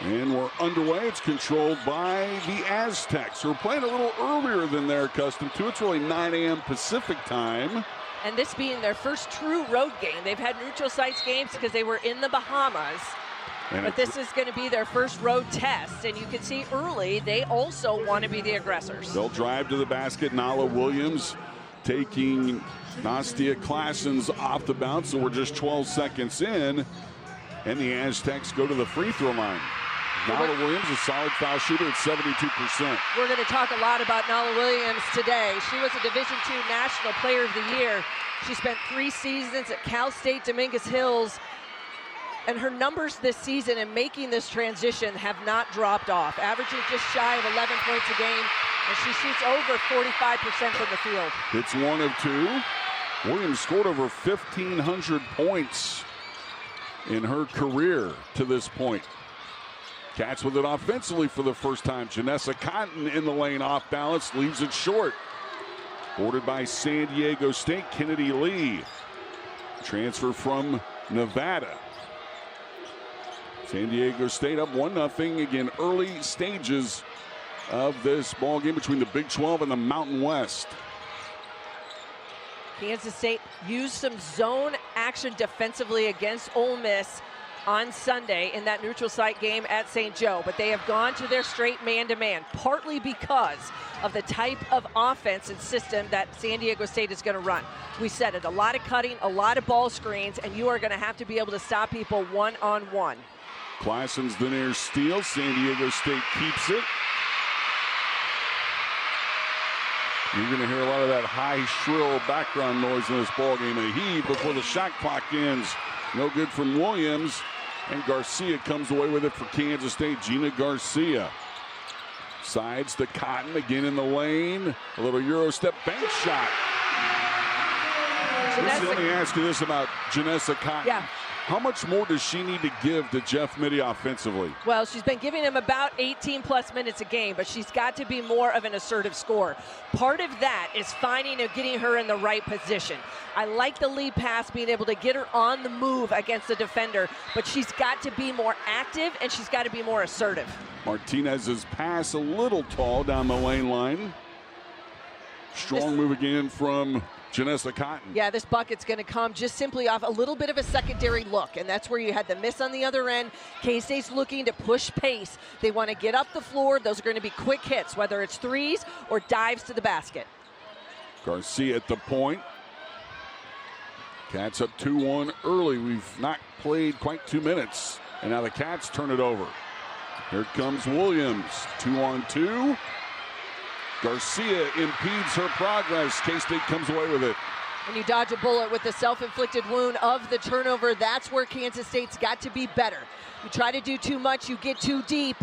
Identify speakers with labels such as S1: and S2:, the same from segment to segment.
S1: And we're underway. It's controlled by the Aztecs, who are playing a little earlier than they're accustomed to. It's really 9 a.m. Pacific time.
S2: And this being their first true road game. They've had neutral sites games because they were in the Bahamas. But this is going to be their first road test. And you can see early, they also want to be the aggressors.
S1: They'll drive to the basket. Nala Williams taking Nastia Klassen's off the bounce. So we're just 12 seconds in. And the Aztecs go to the free throw line. Nala Williams, a solid foul shooter at 72%.
S2: We're going to talk a lot about Nala Williams today. She was a Division II National Player of the Year. She spent 3 seasons at Cal State Dominguez Hills. And her numbers this season in making this transition have not dropped off, averaging just shy of 11 points a game, and she shoots over 45% from the field.
S1: It's 1 of 2. Williams scored over 1,500 points in her career to this point. Cats with it offensively for the first time. Janessa Cotton in the lane off balance, leaves it short. Boarded by San Diego State, Kennedy Lee. Transfer from Nevada. San Diego State up 1-0. Again, early stages of this ball game between the Big 12 and the Mountain West.
S2: Kansas State used some zone action defensively against Ole Miss on Sunday in that neutral site game at St. Joe, but they have gone to their straight man-to-man, partly because of the type of offense and system that San Diego State is going to run. We said it, a lot of cutting, a lot of ball screens, and you are going to have to be able to stop people one-on-one.
S1: Klassen's the near steal. San Diego State keeps it. You're going to hear a lot of that high, shrill background noise in this ballgame. A heave before the shot clock ends. No good from Williams. And Garcia comes away with it for Kansas State. Gina Garcia. Sides to Cotton again in the lane. A little Euro step bank shot. Let me ask you this about Janessa Cotton.
S2: Yeah.
S1: How much more does she need to give to Jeff Mittie offensively?
S2: Well, she's been giving him about 18-plus minutes a game, but she's got to be more of an assertive scorer. Part of that is finding and getting her in the right position. I like the lead pass, being able to get her on the move against the defender, but she's got to be more active and she's got to be more assertive. Martinez's
S1: pass a little tall down the lane line. Strong move again from Janessa Cotton.
S2: Yeah, this bucket's going to come just simply off a little bit of a secondary look, and that's where you had the miss on the other end. K-State's looking to push pace. They want to get up the floor. Those are going to be quick hits, whether it's threes or dives to the basket.
S1: Garcia at the point. Cats up 2-1 early. We've not played quite 2 minutes, and now the Cats turn it over. Here comes Williams, 2-on-2. Garcia impedes her progress. K-State comes away with it.
S2: When you dodge a bullet with the self-inflicted wound of the turnover, that's where Kansas State's got to be better. You try to do too much, you get too deep.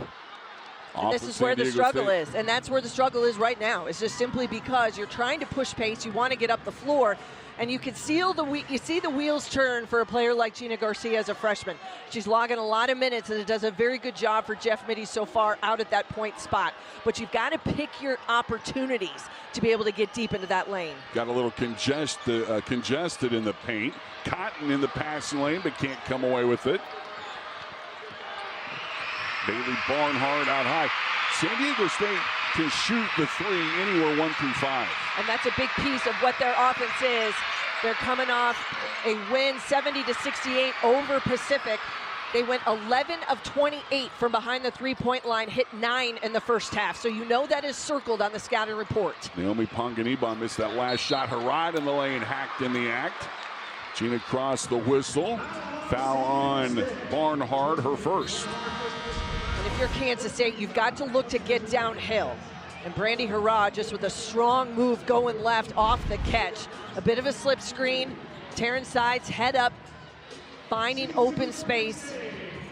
S2: And this is where the struggle is. And that's where the struggle is right now. It's just simply because you're trying to push pace, you want to get up the floor, and you can see the wheels turn for a player like Gina Garcia as a freshman. She's logging a lot of minutes, and it does a very good job for Jeff Mittie so far out at that point spot. But you've got to pick your opportunities to be able to get deep into that lane.
S1: Got a little congested in the paint. Cotton in the passing lane, but can't come away with it. Bailey Barnhart out high. San Diego State can shoot the three anywhere 1 through 5.
S2: And that's a big piece of what their offense is. They're coming off a win 70-68 over Pacific. They went 11 of 28 from behind the three-point line, hit 9 in the first half. So you know that is circled on the scouting report.
S1: Naomi Ponganiba missed that last shot. Harad in the lane, hacked in the act. Gina crossed the whistle. Foul on Barnhart, her first.
S2: And if you're Kansas State, you've got to look to get downhill. And Brandy Harad just with a strong move going left off the catch. A bit of a slip screen, tearing sides, head up, finding open space.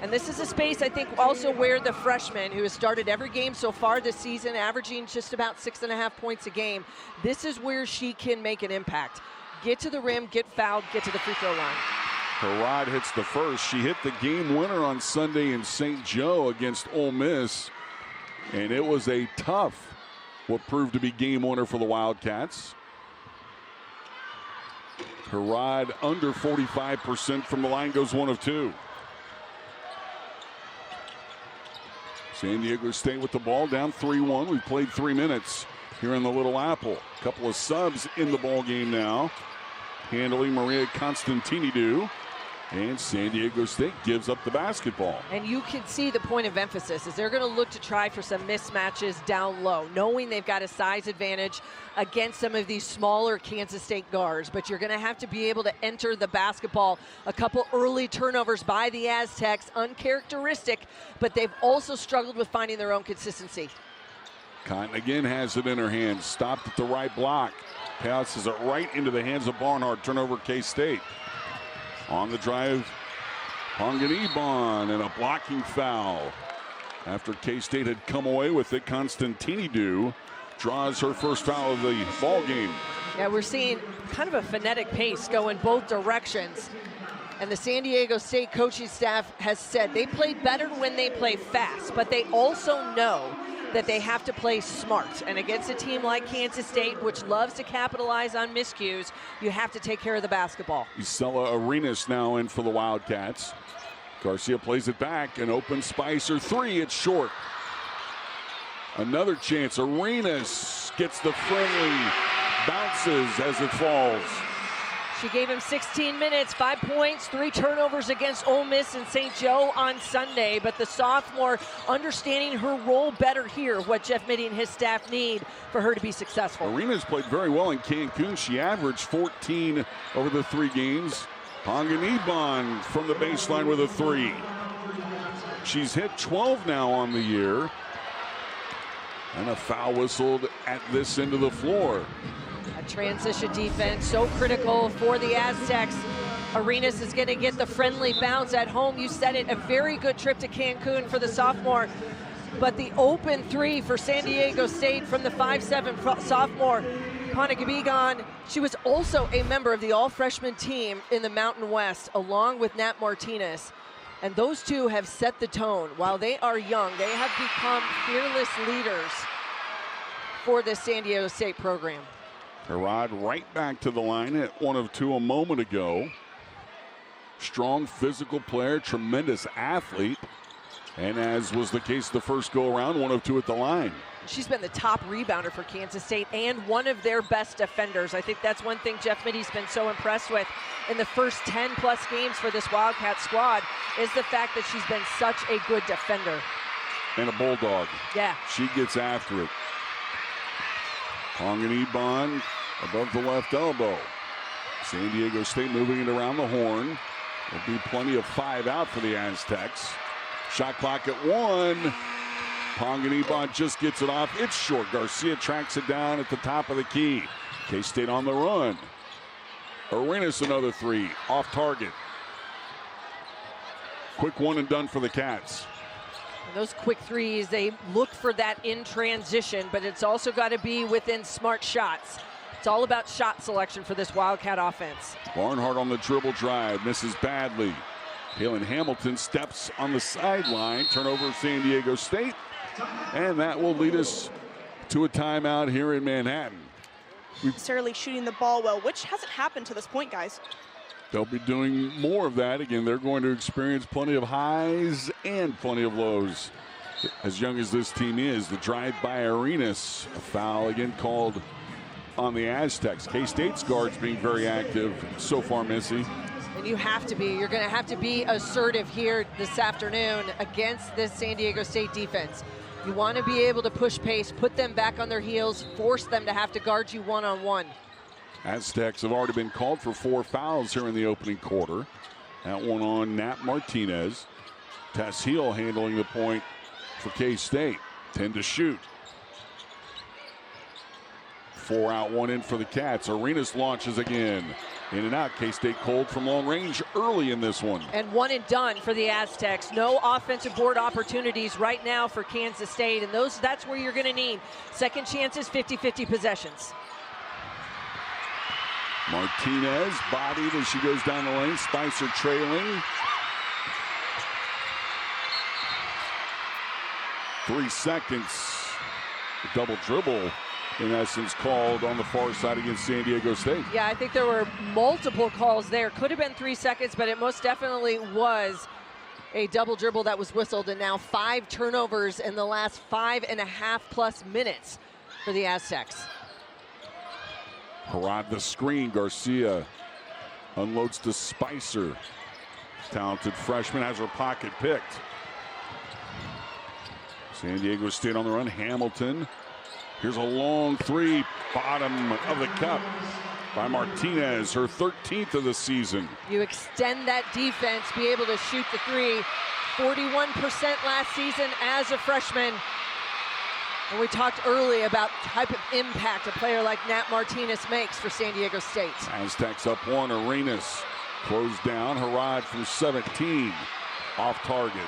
S2: And this is a space, I think, also where the freshman, who has started every game so far this season, averaging just about 6.5 points a game, this is where she can make an impact. Get to the rim, get fouled, get to the free throw line.
S1: Harad hits the first. She hit the game winner on Sunday in St. Joe against Ole Miss. And it was a tough, what proved to be game winner for the Wildcats. Harad under 45% from the line, goes 1 of 2. San Diego State with the ball down 3-1. We've played 3 minutes here in the Little Apple. A couple of subs in the ball game now. Handling Maria Constantinidou. And San Diego State gives up the basketball.
S2: And you can see the point of emphasis is they're going to look to try for some mismatches down low, knowing they've got a size advantage against some of these smaller Kansas State guards. But you're going to have to be able to enter the basketball. A couple early turnovers by the Aztecs, uncharacteristic, but they've also struggled with finding their own consistency.
S1: Cotton again has it in her hands. Stopped at the right block. Passes it right into the hands of Barnhart. Turnover K-State. On the drive, Ponganiban, and a blocking foul. After K-State had come away with it, Constantinidou draws her first foul of the ball game.
S2: Yeah, we're seeing kind of a frenetic pace go in both directions. And the San Diego State coaching staff has said they play better when they play fast, but they also know that they have to play smart. And against a team like Kansas State, which loves to capitalize on miscues, you have to take care of the basketball.
S1: Isela Arenas now in for the Wildcats. Garcia plays it back, and open Spicer three, it's short. Another chance, Arenas gets the friendly, bounces as it falls.
S2: She gave him 16 minutes, 5 points, 3 turnovers against Ole Miss and St. Joe on Sunday. But the sophomore understanding her role better here, what Jeff Mitty and his staff need for her to be successful.
S1: Arenas played very well in Cancun. She averaged 14 over the 3 games. Ponganiban from the baseline with a 3. She's hit 12 now on the year. And a foul whistled at this end of the floor.
S2: A transition defense, so critical for the Aztecs. Arenas is going to get the friendly bounce at home. You said it, a very good trip to Cancun for the sophomore. But the open 3 for San Diego State from the 5'7" sophomore, Ponganiban. She was also a member of the all-freshman team in the Mountain West, along with Nat Martinez. And those two have set the tone. While they are young, they have become fearless leaders for this San Diego State program.
S1: Herod right back to the line at 1 of 2 a moment ago. Strong physical player, tremendous athlete. And as was the case the first go around, 1 of 2 at the line.
S2: She's been the top rebounder for Kansas State and one of their best defenders. I think that's one thing Jeff Mitty's been so impressed with in the first 10 plus games for this Wildcat squad is the fact that she's been such a good defender.
S1: And a bulldog.
S2: Yeah.
S1: She gets after it. Ponganiban above the left elbow. San Diego State moving it around the horn. There'll be plenty of 5 out for the Aztecs. Shot clock at 1. Ponganiban just gets it off. It's short. Garcia tracks it down at the top of the key. K-State on the run. Arenas another 3. Off target. Quick one and done for the Cats.
S2: Those quick threes, they look for that in transition, but it's also got to be within smart shots. It's all about shot selection for this Wildcat offense.
S1: Barnhart on the dribble drive, misses badly. Kaylin Hamilton steps on the sideline. Turnover San Diego State. And that will lead us to a timeout here in Manhattan.
S3: Necessarily shooting the ball well, which hasn't happened to this point, guys.
S1: They'll be doing more of that. Again, they're going to experience plenty of highs and plenty of lows. As young as this team is, the drive by Arenas, a foul again called on the Aztecs. K-State's guards being very active so far, Missy.
S2: And you have to be. You're going to have to be assertive here this afternoon against this San Diego State defense. You want to be able to push pace, put them back on their heels, force them to have to guard you one-on-one.
S1: Aztecs have already been called for 4 fouls here in the opening quarter. That one on Nat Martinez. Tess Heel handling the point for K-State. 10 to shoot. 4 out, 1 in for the Cats. Arenas launches again. In and out. K-State cold from long range early in this one.
S2: And 1 and done for the Aztecs. No offensive board opportunities right now for Kansas State. And that's where you're going to need second chances, 50-50 possessions.
S1: Martinez bodied as she goes down the lane. Spicer trailing. 3 seconds. A double dribble, in essence, called on the far side against San Diego State.
S2: Yeah, I think there were multiple calls there. Could have been 3 seconds, but it most definitely was A double dribble that was whistled, and now 5 turnovers in the last 5.5+ minutes for the Aztecs.
S1: Harad the screen. Garcia unloads to Spicer. Talented freshman has her pocket picked. San Diego State on the run. Hamilton. Here's a long three. Bottom of the cup by Martinez, her 13th of the season.
S2: You extend that defense, be able to shoot the three. 41% last season as a freshman. And we talked early about the type of impact a player like Nat Martinez makes for San Diego State.
S1: Aztecs up 1. Arenas closed down. Harad from 17. Off target.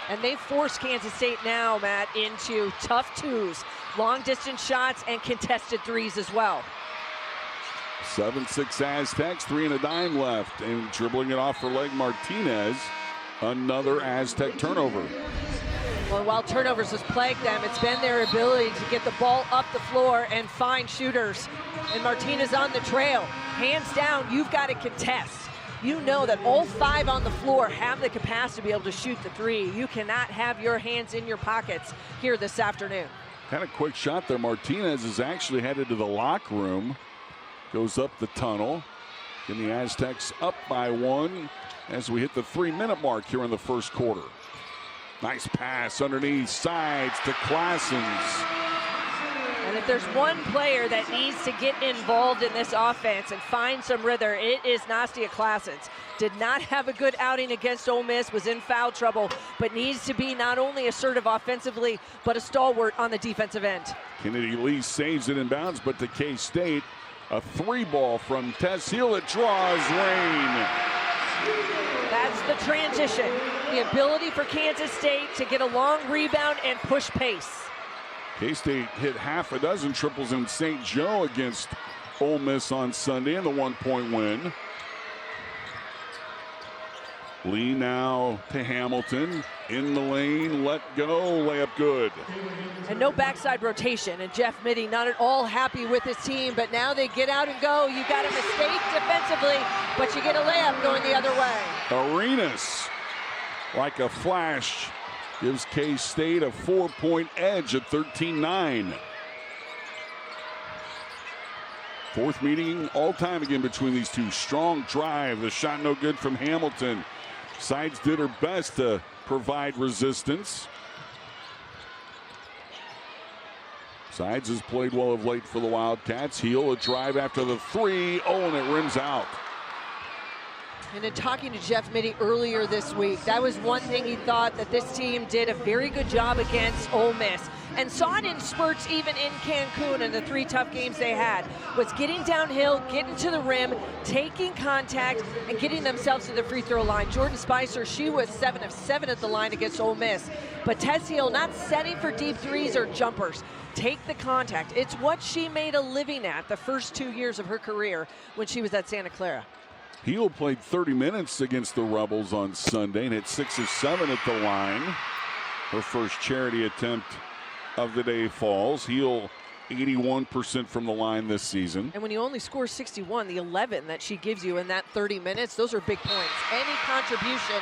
S2: And they force Kansas State now, Matt, into tough twos, long distance shots, and contested threes as well.
S1: 7-6 Aztecs, 3 and a dime left. And dribbling it off for leg Martinez. Another Aztec turnover.
S2: Well, while turnovers has plagued them, it's been their ability to get the ball up the floor and find shooters. And Martinez on the trail. Hands down, you've got to contest. You know that all 5 on the floor have the capacity to be able to shoot the three. You cannot have your hands in your pockets here this afternoon.
S1: Kind of quick shot there. Martinez is actually headed to the locker room. Goes up the tunnel. And the Aztecs up by 1 as we hit the 3-minute mark here in the first quarter. Nice pass underneath, sides to Claessens.
S2: And if there's one player that needs to get involved in this offense and find some rhythm, it is Nastia Claessens. Did not have a good outing against Ole Miss, was in foul trouble, but needs to be not only assertive offensively, but a stalwart on the defensive end.
S1: Kennedy Lee saves it in bounds, but to K-State, a 3-ball from Tess Hill. It draws rain.
S2: That's the transition. The ability for Kansas State to get a long rebound and push pace.
S1: K-State hit half a dozen triples in St. Joe against Ole Miss on Sunday in the 1-point win. Lee now to Hamilton. In the lane, let go, layup good.
S2: And no backside rotation, and Jeff Mittie not at all happy with his team, but now they get out and go. You got a mistake defensively, but you get a layup going the other way.
S1: Arenas, like a flash, gives K-State a 4-point edge at 13-9. Fourth meeting all time again between these two. Strong drive, the shot no good from Hamilton. Sides did her best to provide resistance. Sides has played well of late for the Wildcats. Heel a drive after the 3. Oh, and it rims out.
S2: And in talking to Jeff Mittie earlier this week, that was one thing he thought that this team did a very good job against Ole Miss. And saw it in spurts even in Cancun in the 3 tough games they had, was getting downhill, getting to the rim, taking contact, and getting themselves to the free throw line. Jordan Spicer, she was 7 of 7 at the line against Ole Miss. But Tess Hill not setting for deep threes or jumpers. Take the contact. It's what she made a living at the first 2 years of her career when she was at Santa Clara.
S1: Heel played 30 minutes against the Rebels on Sunday and hit 6 of 7 at the line. Her first charity attempt of the day falls. Heel 81% from the line this season.
S2: And when you only score 61, the 11 that she gives you in that 30 minutes, those are big points. Any contribution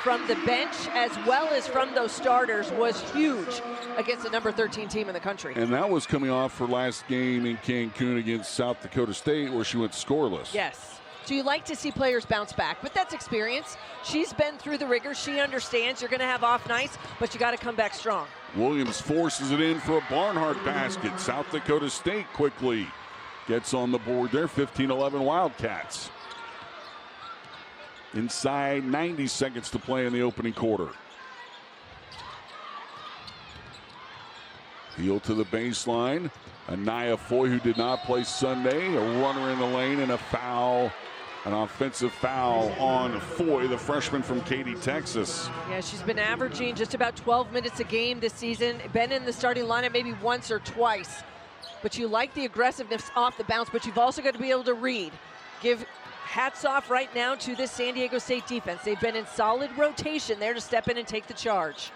S2: from the bench as well as from those starters was huge against the number 13 team in the country.
S1: And that was coming off her last game in Cancun against South Dakota State where she went scoreless.
S2: Yes. So you like to see players bounce back, but that's experience. She's been through the rigors. She understands you're going to have off nights, but you got to come back strong.
S1: Williams forces it in for a Barnhart basket. South Dakota State quickly gets on the board there. 15-11 Wildcats. Inside 90 seconds to play in the opening quarter. Heel to the baseline. Anaya Foy, who did not play Sunday, a runner in the lane and a foul. An offensive foul on Foy, the freshman from Katy, Texas.
S2: Yeah, she's been averaging just about 12 minutes a game this season. Been in the starting lineup maybe once or twice. But you like the aggressiveness off the bounce, but you've also got to be able to read. Give hats off right now to this San Diego State defense. They've been in solid rotation there to step in and take the charge.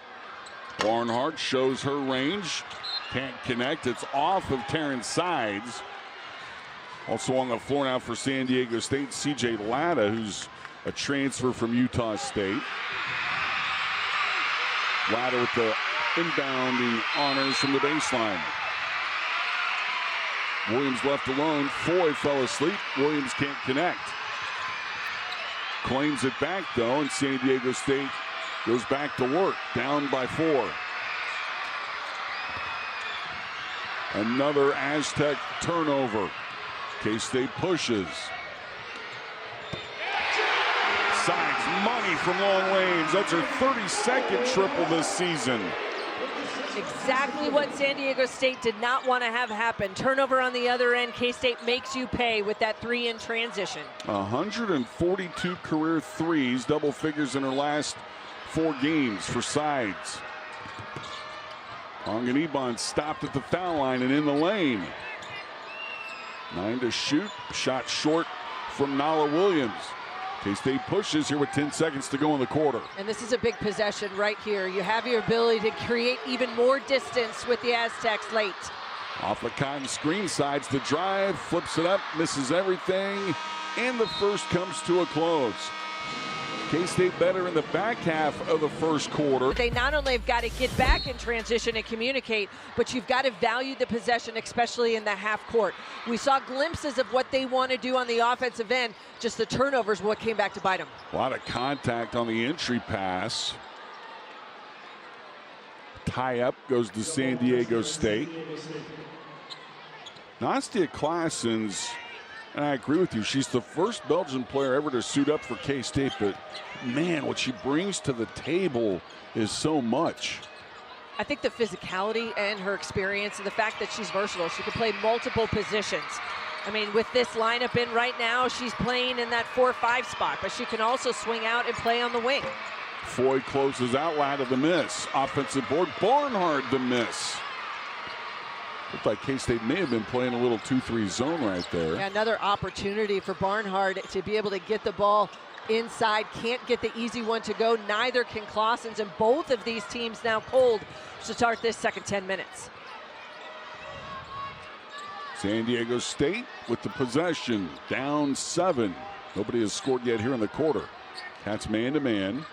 S1: Barnhart shows her range. Can't connect. It's off of Terrence Sides. Also on the floor now for San Diego State, C.J. Latta, who's a transfer from Utah State. Ladder with the inbounding honors from the baseline. Williams left alone. Foy fell asleep. Williams can't connect. Claims it back, though, and San Diego State goes back to work, down by 4. Another Aztec turnover. K-State pushes. Sides money from long range. That's her 32nd triple this season.
S2: Exactly what San Diego State did not want to have happen. Turnover on the other end. K-State makes you pay with that 3 in transition.
S1: 142 career threes, double figures in her last 4 games for Sides. Ongenibon stopped at the foul line and in the lane. 9 to shoot. Shot short from Nala Williams. K-State pushes here with 10 seconds to go in the quarter.
S2: And this is a big possession right here. You have your ability to create even more distance with the Aztecs late.
S1: Off the cotton screen, Sides the drive, flips it up, misses everything, and the first comes to a close. K-State better in the back half of the first quarter.
S2: They not only have got to get back in transition and communicate, but you've got to value the possession, especially in the half court. We saw glimpses of what they want to do on the offensive end. Just the turnovers what came back to bite them.
S1: A lot of contact on the entry pass. Tie up goes to San Diego State. Nastia Claessens, and I agree with you, she's the first Belgian player ever to suit up for K-State, but man, what she brings to the table is so much.
S2: I think the physicality and her experience and the fact that she's versatile, she can play multiple positions. I mean, with this lineup in right now, she's playing in that 4-5 spot, but she can also swing out and play on the wing.
S1: Foy closes out, Ladd of the miss. Offensive board, Barnhart the miss. Looked like K-State may have been playing a little 2-3 zone right there.
S2: Yeah, another opportunity for Barnhart to be able to get the ball inside. Can't get the easy one to go. Neither can Claessens, and both of these teams now cold to start this second 10 minutes.
S1: San Diego State with the possession, down 7. Nobody has scored yet here in the quarter. Cats man-to-man.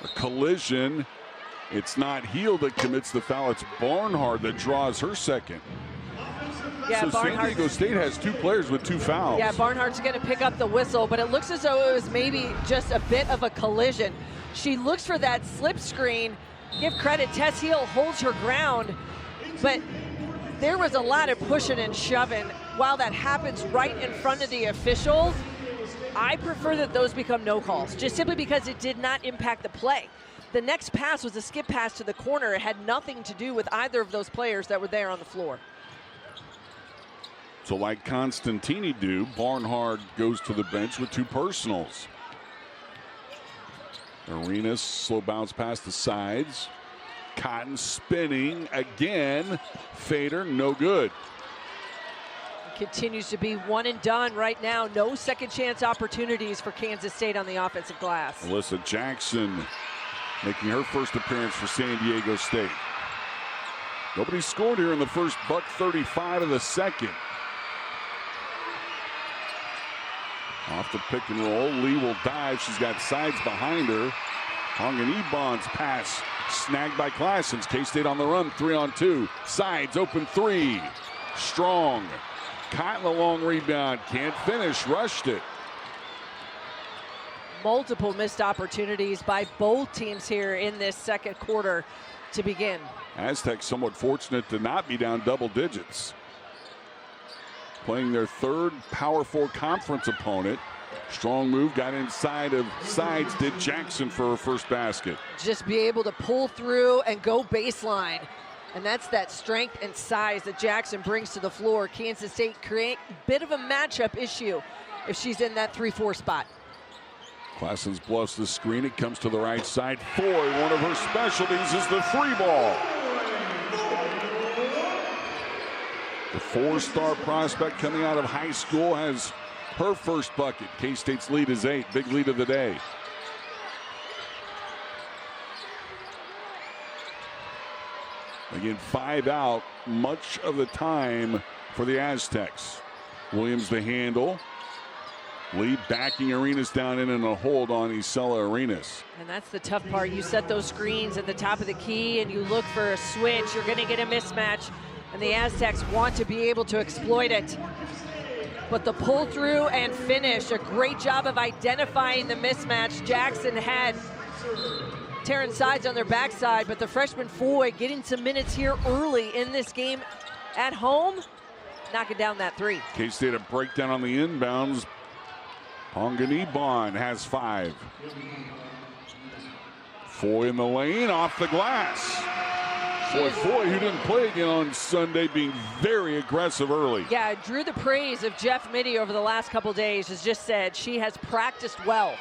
S1: A collision. It's not Heel that commits the foul. It's Barnhart that draws her second.
S2: Yeah,
S1: so San Diego State has 2 players with 2 fouls.
S2: Yeah, Barnhart's going to pick up the whistle, but it looks as though it was maybe just a bit of a collision. She looks for that slip screen. Give credit, Tess Heel holds her ground, but there was a lot of pushing and shoving. While that happens right in front of the officials, I prefer that those become no calls, just simply because it did not impact the play. The next pass was a skip pass to the corner. It had nothing to do with either of those players that were there on the floor.
S1: So like Constantini do, Barnhart goes to the bench with 2 personals. Arenas, slow bounce past the sides. Cotton spinning again. Fader, no good.
S2: Continues to be one and done right now. No second chance opportunities for Kansas State on the offensive glass.
S1: Alyssa Jackson making her first appearance for San Diego State. Nobody scored here in the first, $1:35 of the second. Off the pick and roll, Lee will dive. She's got Sides behind her. Ongenibon's pass snagged by Claessens. K-State on the run, 3-on-2. Sides open 3. Strong. Caught in the long rebound. Can't finish. Rushed it.
S2: Multiple missed opportunities by both teams here in this second quarter to begin.
S1: Aztecs somewhat fortunate to not be down double digits. Playing their 3rd Power 4 conference opponent. Strong move, got inside of Sides, did Jackson for her first basket.
S2: Just be able to pull through and go baseline. And that's that strength and size that Jackson brings to the floor. Kansas State create a bit of a matchup issue if she's in that 3-4 spot.
S1: Claessens bluffs the screen. It comes to the right side. Foy, one of her specialties is the 3-ball. The 4-star prospect coming out of high school has her first bucket. K-State's lead is 8. Big lead of the day. Again, 5 out much of the time for the Aztecs. Williams the handle. Lee backing Arenas down in a hold on Isela Arenas.
S2: And that's the tough part. You set those screens at the top of the key and you look for a switch. You're going to get a mismatch. And the Aztecs want to be able to exploit it. But the pull through and finish, a great job of identifying the mismatch. Jackson had Terran sides on their backside, but the freshman Foy getting some minutes here early in this game at home, knocking down that three.
S1: K-State a breakdown on the inbounds. Ponganibon has 5. Foy in the lane, off the glass. Boy, Foy, who didn't play again on Sunday, being very aggressive early.
S2: Yeah, drew the praise of Jeff Mitty over the last couple days. Has just said she has practiced well.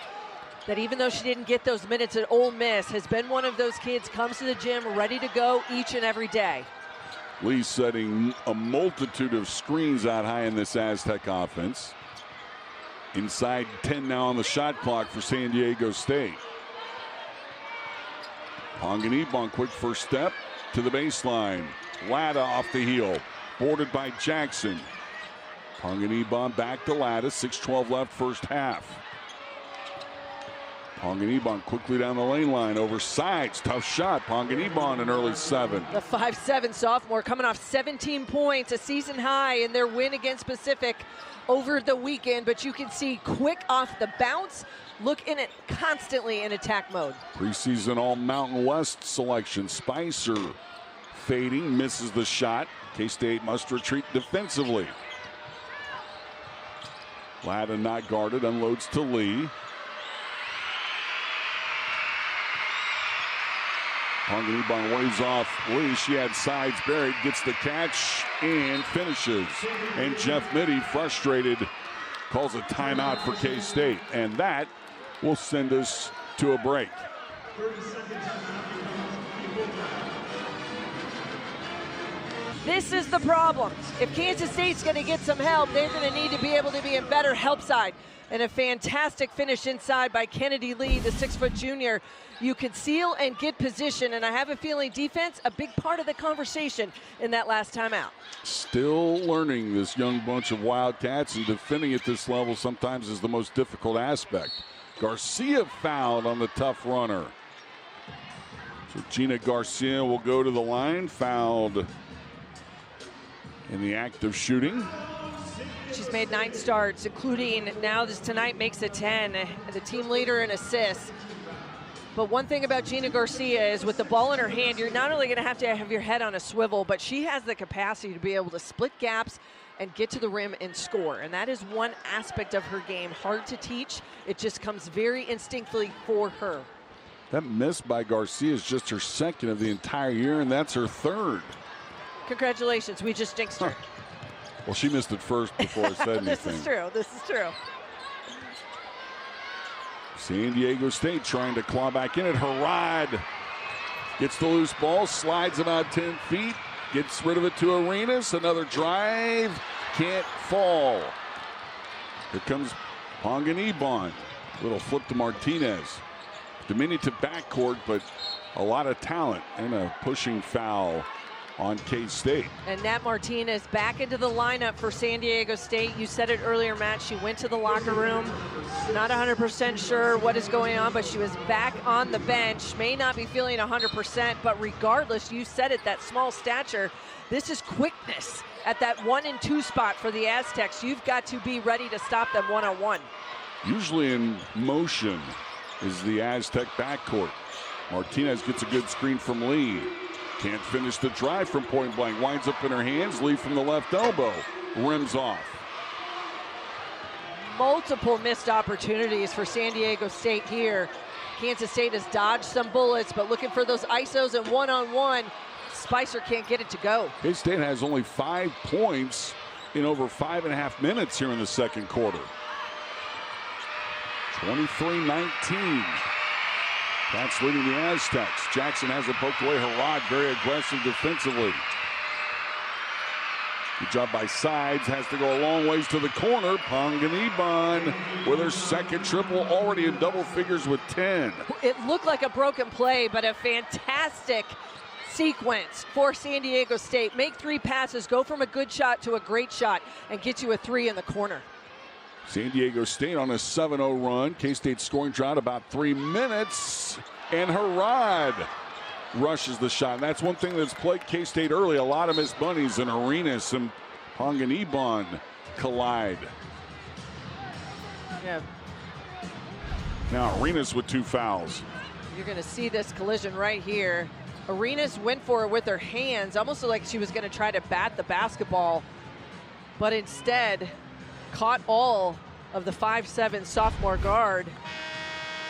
S2: That even though she didn't get those minutes at Ole Miss, has been one of those kids, comes to the gym ready to go each and every day.
S1: Lee setting a multitude of screens out high in this Aztec offense. Inside 10 now on the shot clock for San Diego State. Ponganibon, quick first step to the baseline. Latta off the heel, boarded by Jackson. Ponganibon back to Latta, 6:12 left first half. Ponganibon quickly down the lane line, over sides, tough shot. Ponganibon an early 7.
S2: The 5'7" sophomore coming off 17 points, a season high in their win against Pacific over the weekend, but you can see quick off the bounce, look in it constantly in attack mode.
S1: Preseason All Mountain West selection. Spicer fading, misses the shot. K-State must retreat defensively. Latta not guarded, unloads to Lee. Ponganibon waves off Lee. She had sides buried, gets the catch and finishes. And Jeff Mitty, frustrated, calls a timeout for K-State. And that will send us to a break.
S2: This is the problem. If Kansas State's going to get some help, they're going to need to be able to be in better help side. And a fantastic finish inside by Kennedy Lee, the 6-foot junior. You could seal and get position, and I have a feeling defense, a big part of the conversation in that last timeout.
S1: Still learning, this young bunch of Wildcats, and defending at this level sometimes is the most difficult aspect. Garcia fouled on the tough runner. So Gina Garcia will go to the line, fouled in the act of shooting.
S2: She's made 9 starts, including now this tonight makes it 10. The team leader in assists. But one thing about Gina Garcia is with the ball in her hand, you're not only going to have your head on a swivel, but she has the capacity to be able to split gaps and get to the rim and score. And that is one aspect of her game. Hard to teach. It just comes very instinctively for her.
S1: That miss by Garcia is just her second of the entire year, and that's her 3rd.
S2: Congratulations, we just jinxed her.
S1: Well, she missed it first before I said anything.
S2: This is true, this is true.
S1: San Diego State trying to claw back in it. Harrod gets the loose ball, slides about 10 feet, gets rid of it to Arenas. Another drive, can't fall. Here comes Ponganibon. Little flip to Martinez. Diminutive backcourt, but a lot of talent, and a pushing foul on K-State.
S2: And Nat Martinez back into the lineup for San Diego State. You said it earlier, Matt. She went to the locker room. Not 100% sure what is going on, but she was back on the bench. May not be feeling 100%, but regardless, you said it, that small stature. This is quickness at that 1 and 2 spot for the Aztecs. You've got to be ready to stop them one-on-one.
S1: Usually in motion is the Aztec backcourt. Martinez gets a good screen from Lee. Can't finish the drive from point blank. Winds up in her hands. Lee from the left elbow. Rims off.
S2: Multiple missed opportunities for San Diego State here. Kansas State has dodged some bullets, but looking for those ISOs and one-on-one. Spicer can't get it to go.
S1: K-State has only 5 points in over 5.5 minutes here in the second quarter. 23-19. That's leading the Aztecs. Jackson has it poked away. Harrod very aggressive defensively. Good job by Sides. Has to go a long ways to the corner. Ponganibon with her second triple, already in double figures with 10.
S2: It looked like a broken play, but a fantastic sequence for San Diego State. Make 3 passes, go from a good shot to a great shot, and get you a 3 in the corner.
S1: San Diego State on a 7-0 run. K-State scoring drought about 3 minutes. And Harad rushes the shot. And that's one thing that's plagued K-State early. A lot of missed bunnies, and Arenas and Ponganiban collide.
S2: Yeah.
S1: Now Arenas with 2 fouls.
S2: You're going to see this collision right here. Arenas went for it with her hands, almost like she was going to try to bat the basketball, but instead caught all of the 5'7" sophomore guard,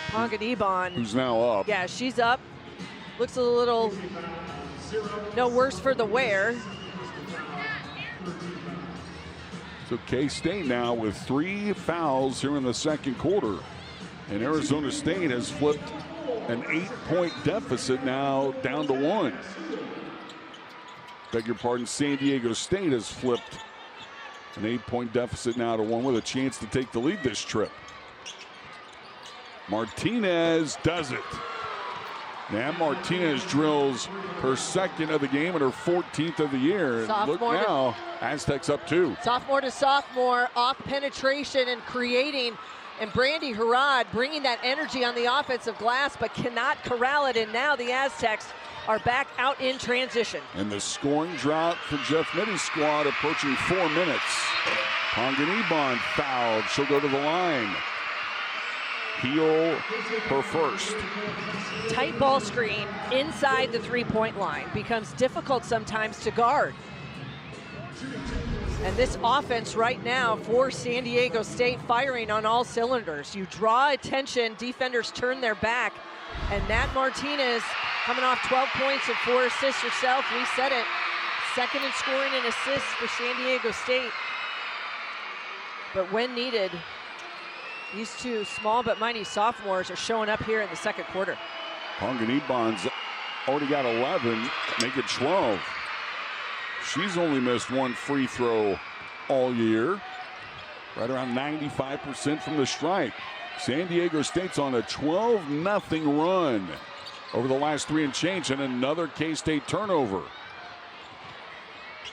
S2: Ponganiban.
S1: Who's now up.
S2: Yeah, she's up. Looks a little no worse for the wear.
S1: So K-State now with 3 fouls here in the second quarter. And Arizona State has flipped an 8-point deficit now down to 1. Beg your pardon, San Diego State has flipped an 8-point deficit now to 1 with a chance to take the lead this trip. Martinez does it. Now Martinez drills her 2nd of the game and her 14th of the year. Look now, Aztecs up 2.
S2: Sophomore to sophomore, off penetration and creating. And Brandy Harad bringing that energy on the offensive glass, but cannot corral it. And now the Aztecs are back out in transition.
S1: And the scoring drought for Jeff Mitty's squad approaching 4 minutes. Ponganiban fouled. She'll go to the line. Heel her first.
S2: Tight ball screen inside the 3-point line becomes difficult sometimes to guard. And this offense right now for San Diego State firing on all cylinders. You draw attention, defenders turn their back, and Nat Martinez coming off 12 points and 4 assists herself. We said it, 2nd in scoring and assists for San Diego State. But when needed, these 2 small but mighty sophomores are showing up here in the second quarter.
S1: Ponganiban's already got 11, make it 12. She's only missed 1 free throw all year. Right around 95% from the stripe. San Diego State's on a 12-0 run over the last 3 and change, and another K-State turnover.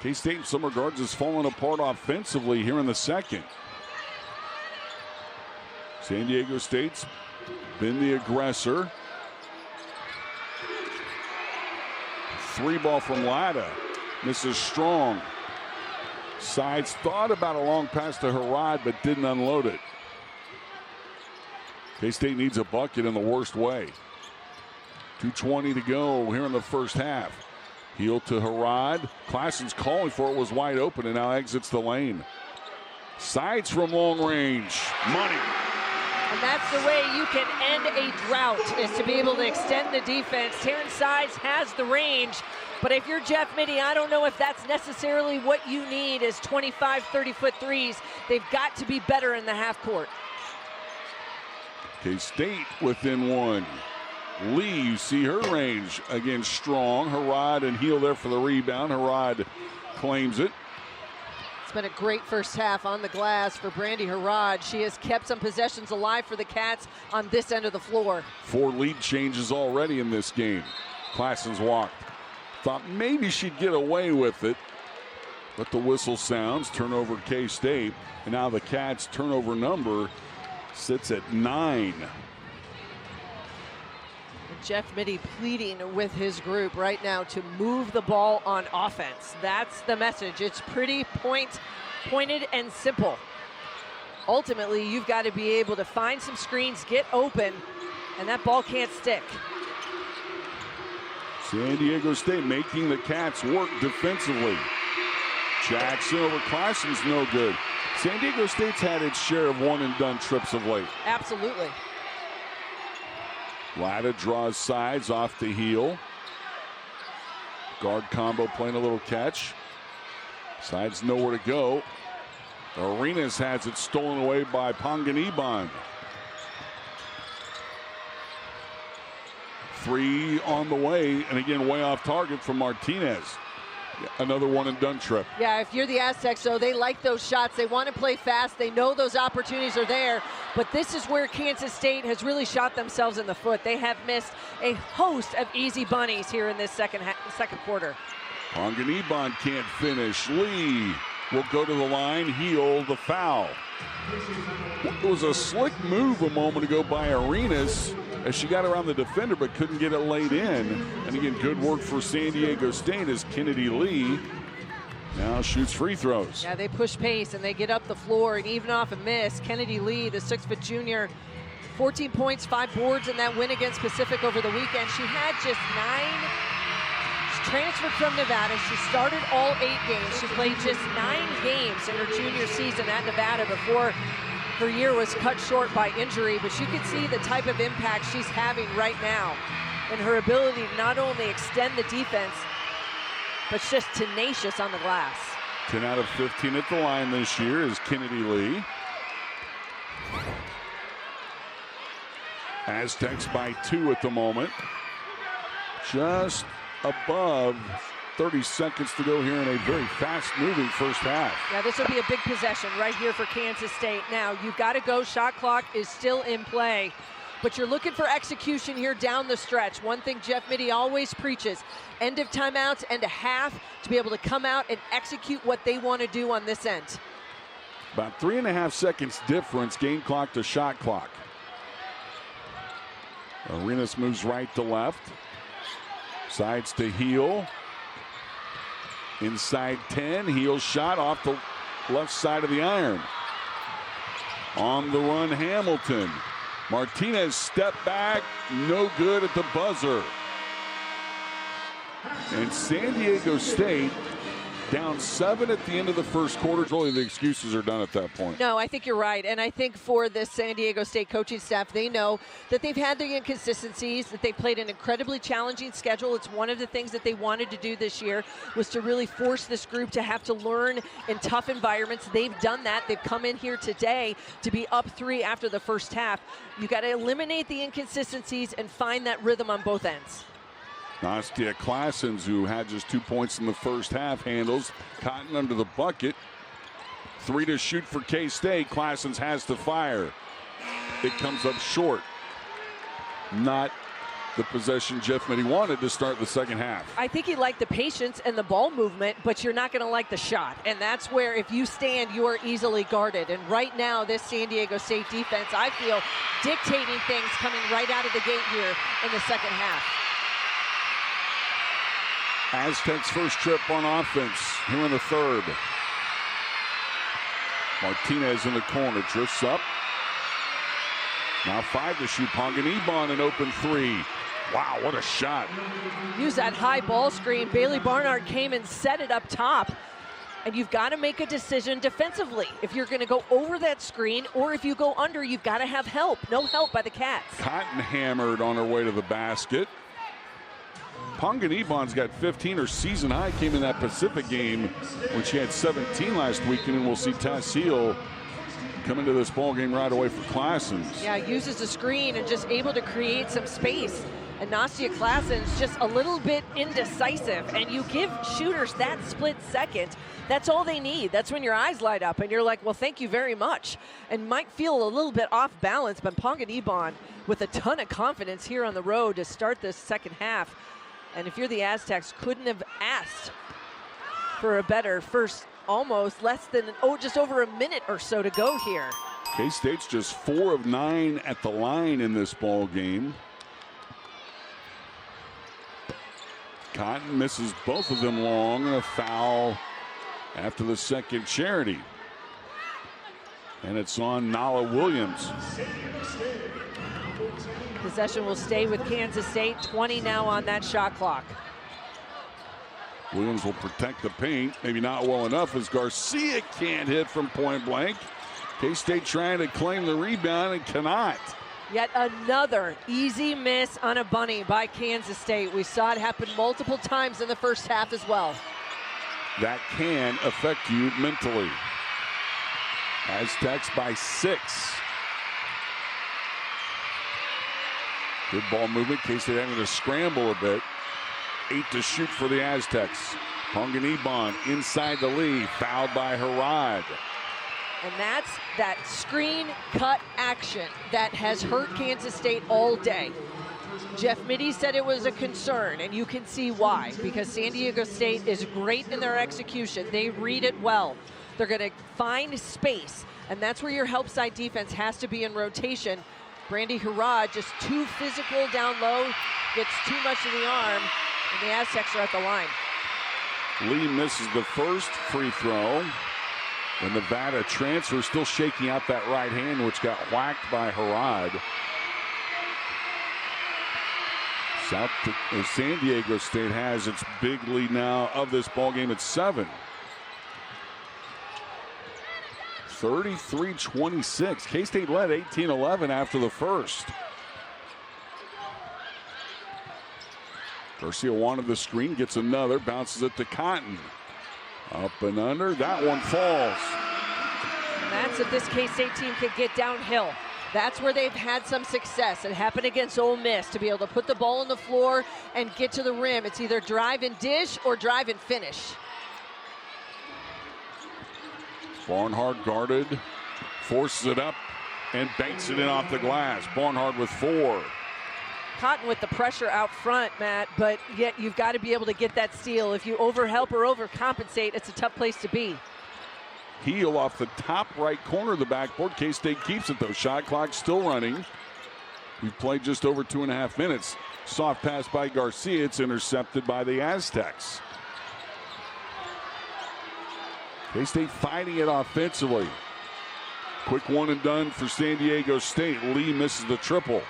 S1: K-State in some regards has fallen apart offensively here in the second. San Diego State's been the aggressor. 3 ball from Latta. Misses strong. Sides thought about a long pass to Harad, but didn't unload it. K-State needs a bucket in the worst way. 2:20 to go here in the first half. Heel to Harad. Klassen's calling for it, was wide open, and now exits the lane. Sides from long range. Money.
S2: And that's the way you can end a drought, is to be able to extend the defense. Terrence Sides has the range, but if you're Jeff Mitty, I don't know if that's necessarily what you need as 25, 30-foot threes. They've got to be better in the half court.
S1: K-State within 1. Lee, you see her range. Again, strong. Harad and Heel there for the rebound. Harad claims it.
S2: It's been a great first half on the glass for Brandy Harad. She has kept some possessions alive for the Cats on this end of the floor. 4
S1: lead changes already in this game. Klassen's walked. Thought maybe she'd get away with it, but the whistle sounds. Turnover K-State. And now the Cats' turnover number sits at 9.
S2: Jeff Mitty pleading with his group right now to move the ball on offense. That's the message. It's pretty pointed and simple. Ultimately, you've got to be able to find some screens, get open, and that ball can't stick.
S1: San Diego State making the Cats work defensively. Jackson over Klassen's no good. San Diego State's had its share of one-and-done trips of late.
S2: Absolutely.
S1: Latta draws sides off the heel. Guard combo playing a little catch. Sides nowhere to go. Arenas has it stolen away by Ponganiban. 3 on the way, and again way off target from Martinez. Another one-and-done trip.
S2: Yeah, if you're the Aztecs, though, they like those shots. They want to play fast. They know those opportunities are there. But this is where Kansas State has really shot themselves in the foot. They have missed a host of easy bunnies here in this second quarter.
S1: Ponganiban can't finish. Lee will go to the line. Heel the foul. It was a slick move a moment ago by Arenas as she got around the defender but couldn't get it laid in. And again, good work for San Diego State as Kennedy Lee now shoots free throws.
S2: Yeah, they push pace and they get up the floor, and even off a miss, Kennedy Lee, the 6-foot junior, 14 points, 5 boards in that win against Pacific over the weekend. She had just 9. She transferred from Nevada. She started all 8 games. She played just 9 games in her junior season at Nevada before her year was cut short by injury. But you can see the type of impact she's having right now and her ability to not only extend the defense, but just tenacious on the glass.
S1: 10 out of 15 at the line this year is Kennedy Lee. Aztecs by 2 at the moment. Just above 30 seconds to go here in a very fast-moving first half.
S2: Yeah, this will be a big possession right here for Kansas State. Now, you've got to go. Shot clock is still in play. But you're looking for execution here down the stretch. One thing Jeff Mittie always preaches, end of timeouts, end of half, to be able to come out and execute what they want to do on this end.
S1: About 3.5 seconds difference, game clock to shot clock. Arenas moves right to left. Sides to Heel. Inside 10, Heel shot off the left side of the iron. On the run, Hamilton. Martinez step back, no good at the buzzer. And San Diego State down 7 at the end of the first quarter. Really, the excuses are done at that point.
S2: No, I think you're right. And I think for the San Diego State coaching staff, they know that they've had the inconsistencies, that they played an incredibly challenging schedule. It's one of the things that they wanted to do this year, was to really force this group to have to learn in tough environments. They've done that. They've come in here today to be up 3 after the first half. You got to eliminate the inconsistencies and find that rhythm on both ends.
S1: Nastia Classens, who had just 2 points in the first half, handles Cotton under the bucket. 3 to shoot for K-State. Classens has to fire. It comes up short. Not the possession Jeff Mittie wanted to start the second half.
S2: I think he liked the patience and the ball movement, but you're not going to like the shot. And that's where, if you stand, you are easily guarded. And right now, this San Diego State defense, I feel, dictating things coming right out of the gate here in the second half.
S1: Aztecs' first trip on offense here in the third. Martinez in the corner, drifts up. Now 5 to shoot. Ponganiban an open 3. Wow, what a shot.
S2: Use that high ball screen. Bailey Barnard came and set it up top. And you've got to make a decision defensively. If you're going to go over that screen or if you go under, you've got to have help. No help by the Cats.
S1: Cotton hammered on her way to the basket. Ponganiban's got 15. Her season high came in that Pacific game when she had 17 last weekend, and we'll see Tassil come into this ball game right away for Classens.
S2: Yeah, uses the screen and just able to create some space. And Nastia Classens just a little bit indecisive, and you give shooters that split second. That's all they need. That's when your eyes light up and you're like, well, thank you very much. And might feel a little bit off balance, but Ponganiban with a ton of confidence here on the road to start this second half. And if you're the Aztecs, couldn't have asked for a better first, almost less than, just over a minute or so to go here.
S1: K-State's just 4 of 9 at the line in this ball game. Cotton misses both of them long, and a foul after the second charity. And it's on Nala Williams.
S2: Possession will stay with Kansas State. 20 now on that shot clock.
S1: Williams will protect the paint. Maybe not well enough as Garcia can't hit from point blank. K-State trying to claim the rebound and cannot.
S2: Yet another easy miss on a bunny by Kansas State. We saw it happen multiple times in the first half as well.
S1: That can affect you mentally. Aztecs by 6. Good ball movement. K-State having to scramble a bit. 8 to shoot for the Aztecs. Ponganiban inside the lead, fouled by Harad.
S2: And that's that screen cut action that has hurt Kansas State all day. Jeff Mittie said it was a concern, and you can see why, because San Diego State is great in their execution. They read it well. They're going to find space, and that's where your help side defense has to be in rotation. Brandy Harrod just too physical down low, gets too much of the arm, and the Aztecs are at the line.
S1: Lee misses the first free throw. The Nevada transfer still shaking out that right hand, which got whacked by Harrod. San Diego State has its big lead now of this ball game at 7. 33-26. K-State led 18-11 after the first. Garcia wanted the screen, gets another, bounces it to Cotton. Up and under, that one falls.
S2: And that's if this K-State team can get downhill. That's where they've had some success. It happened against Ole Miss to be able to put the ball on the floor and get to the rim. It's either drive and dish or drive and finish.
S1: Barnhart guarded, forces it up, and banks it in off the glass. Barnhart with 4.
S2: Cotton with the pressure out front, Matt, but yet you've got to be able to get that steal. If you overhelp or overcompensate, it's a tough place to be.
S1: Heel off the top right corner of the backboard. K-State keeps it, though. Shot clock still running. We've played just over 2.5 minutes. Soft pass by Garcia. It's intercepted by the Aztecs. K-State fighting it offensively. Quick one and done for San Diego State. Lee misses the triple.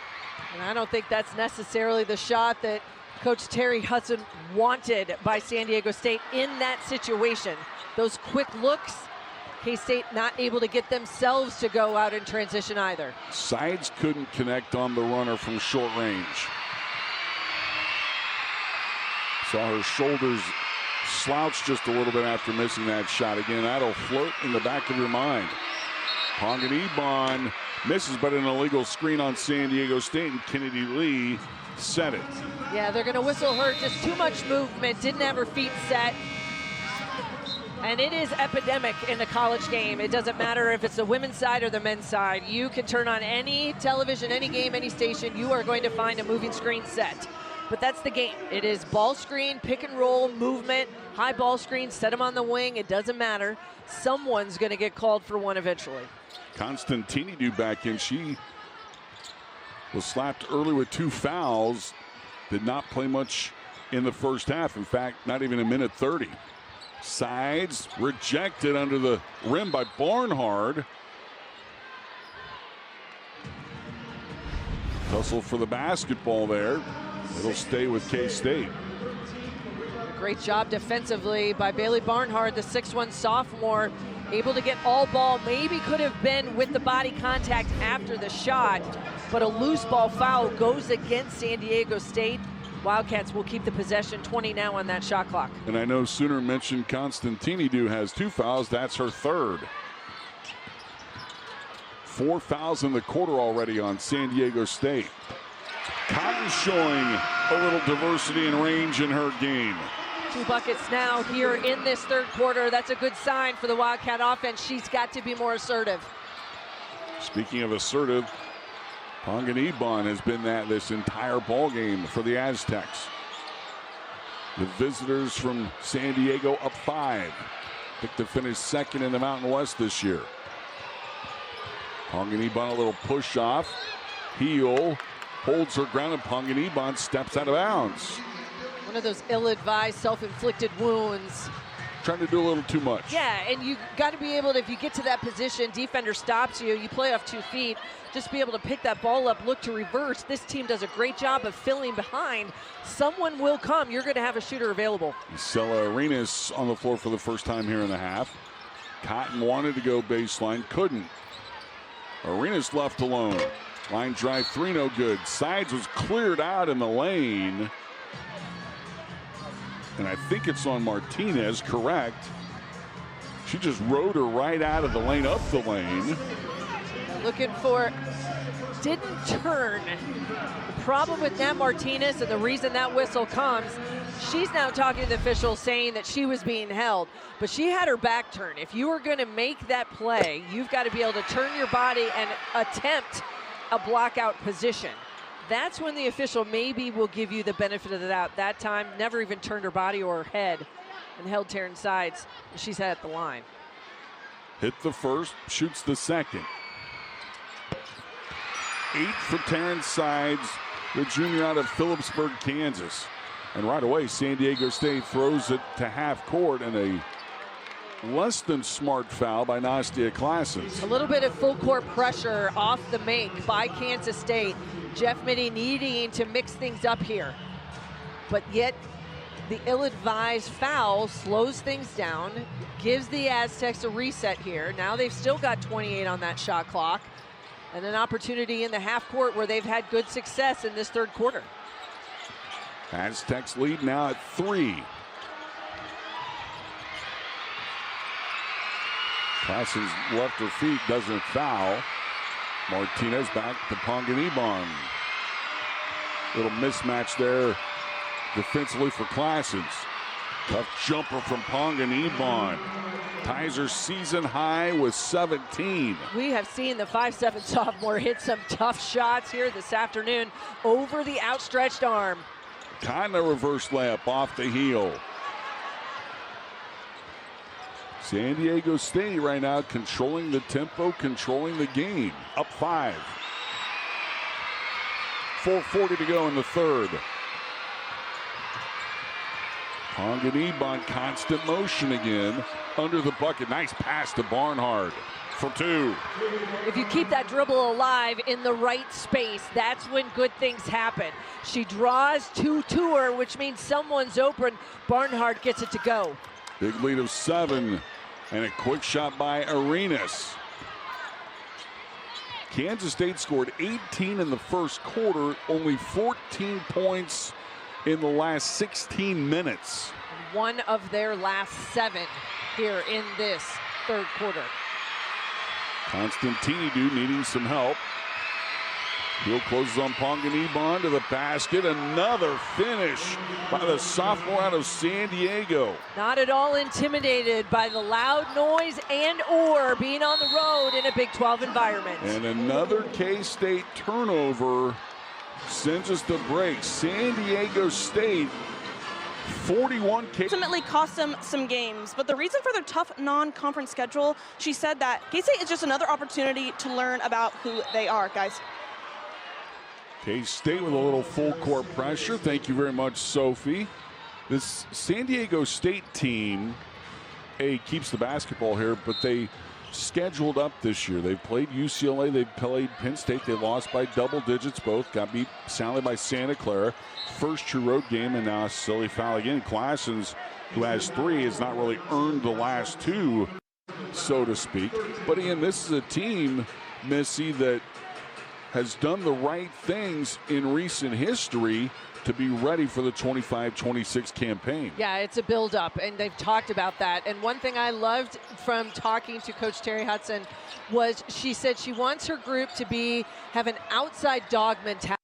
S2: And I don't think that's necessarily the shot that Coach Terry Hudson wanted by San Diego State in that situation. Those quick looks, K-State not able to get themselves to go out in transition either.
S1: Sides couldn't connect on the runner from short range. Saw her shoulders slouch just a little bit after missing that shot. Again, that'll float in the back of your mind. Ponganiban misses, but an illegal screen on San Diego State, and Kennedy Lee set it.
S2: Yeah, they're going to whistle her. Just too much movement. Didn't have her feet set. And it is epidemic in the college game. It doesn't matter if it's the women's side or the men's side. You can turn on any television, any game, any station. You are going to find a moving screen set. But that's the game. It is ball screen, pick and roll, movement, high ball screen, set them on the wing. It doesn't matter. Someone's going to get called for one eventually.
S1: Constantini due back in. She was slapped early with 2 fouls. Did not play much in the first half. In fact, not even a minute 30. Sides rejected under the rim by Barnhart. Tussle for the basketball there. It'll stay with K-State.
S2: Great job defensively by Bailey Barnhart, the 6'1 sophomore, able to get all ball. Maybe could have been with the body contact after the shot, but a loose ball foul goes against San Diego State. Wildcats will keep the possession. 20 now on that shot clock.
S1: And I know Sooner mentioned Constantini has 2 fouls. That's her 3rd. 4 fouls in the quarter already on San Diego State. Cotton showing a little diversity and range in her game.
S2: 2 buckets now here in this 3rd quarter. That's a good sign for the Wildcat offense. She's got to be more assertive.
S1: Speaking of assertive, Ponganiban has been that this entire ball game for the Aztecs. The visitors from San Diego up 5. Picked to finish 2nd in the Mountain West this year. Ponganiban a little push off. Heel holds her ground, and Ponganiban steps out of bounds.
S2: One of those ill-advised, self-inflicted wounds.
S1: Trying to do a little too much.
S2: Yeah, and you got to be able to, if you get to that position, defender stops you, you play off 2 feet, just be able to pick that ball up, look to reverse. This team does a great job of filling behind. Someone will come. You're going to have a shooter available.
S1: Isela Arenas on the floor for the first time here in the half. Cotton wanted to go baseline, couldn't. Arenas left alone. Line drive 3, no good. Sides was cleared out in the lane. And I think it's on Martinez, correct. She just rode her right out of the lane, up the lane.
S2: Looking for, didn't turn. The problem with Nat Martinez, and the reason that whistle comes, she's now talking to the officials saying that she was being held, but she had her back turned. If you are going to make that play, you've got to be able to turn your body and attempt a blockout position. That's when the official maybe will give you the benefit of the doubt. That time, never even turned her body or her head and held Taryn Sides. She's at the line.
S1: Hit the first, shoots the second. 8 for Terrence Sides, the junior out of Phillipsburg, Kansas. And right away, San Diego State throws it to half court, and a less than smart foul by Nastia Claessens.
S2: A little bit of full court pressure off the make by Kansas State. Jeff Mittie needing to mix things up here. But yet the ill-advised foul slows things down, gives the Aztecs a reset here. Now they've still got 28 on that shot clock, and an opportunity in the half court where they've had good success in this third quarter.
S1: Aztecs lead now at 3. Claessens left her feet, doesn't foul. Martinez back to Ponganiban. Little mismatch there defensively for Claessens. Tough jumper from Ponganiban. Ties her season high with 17.
S2: We have seen the 5'7" sophomore hit some tough shots here this afternoon over the outstretched arm.
S1: Kind of reverse layup off the heel. San Diego State right now controlling the tempo, controlling the game. Up 5. 4:40 to go in the third. Ponganiban, constant motion again. Under the bucket. Nice pass to Barnhart for 2.
S2: If you keep that dribble alive in the right space, that's when good things happen. She draws 2 to her, which means someone's open. Barnhart gets it to go.
S1: Big lead of 7. And a quick shot by Arenas. Kansas State scored 18 in the first quarter, only 14 points in the last 16 minutes.
S2: One of their last 7 here in this third quarter.
S1: Constantini needing some help. Hill closes on Ponganiban to the basket. Another finish by the sophomore out of San Diego.
S2: Not at all intimidated by the loud noise and or being on the road in a Big 12 environment.
S1: And another K-State turnover sends us to break. San Diego State 41
S3: ultimately cost them some games, but the reason for their tough non-conference schedule, she said that K-State is just another opportunity to learn about who they are, guys.
S1: K-State with a little full court pressure. Thank you very much, Sophie. This San Diego State team, keeps the basketball here, but they scheduled up this year. They've played UCLA, they've played Penn State. They lost by double digits both. Got beat soundly by Santa Clara. First true road game, and now a silly foul again. Claessens, who has 3, has not really earned the last 2, so to speak. But again, this is a team, Missy, that has done the right things in recent history to be ready for the 25-26 campaign.
S2: Yeah, it's a build-up, and they've talked about that. And one thing I loved from talking to Coach Terry Hudson was she said she wants her group to have an outside dog mentality,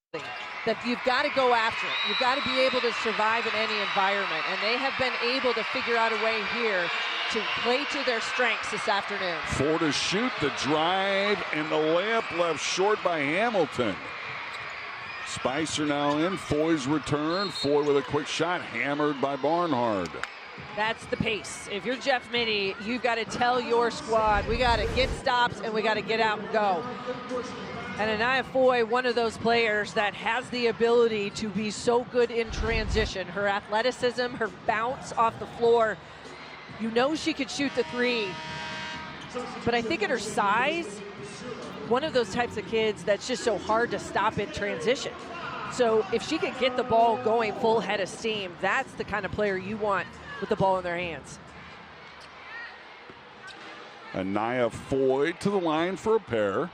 S2: that you've got to go after it. You've got to be able to survive in any environment, and they have been able to figure out a way here to play to their strengths this afternoon.
S1: 4 to shoot, the drive, and the layup left short by Hamilton. Spicer now in, Foy's return. Foy with a quick shot, hammered by Barnhart.
S2: That's the pace. If you're Jeff Mittie, you've got to tell your squad, we got to get stops and we got to get out and go. And Anaya Foy, one of those players that has the ability to be so good in transition. Her athleticism, her bounce off the floor, you know she could shoot the 3. But I think at her size, one of those types of kids that's just so hard to stop in transition. So if she could get the ball going full head of steam, that's the kind of player you want with the ball in their hands.
S1: Anaya Foy to the line for a pair.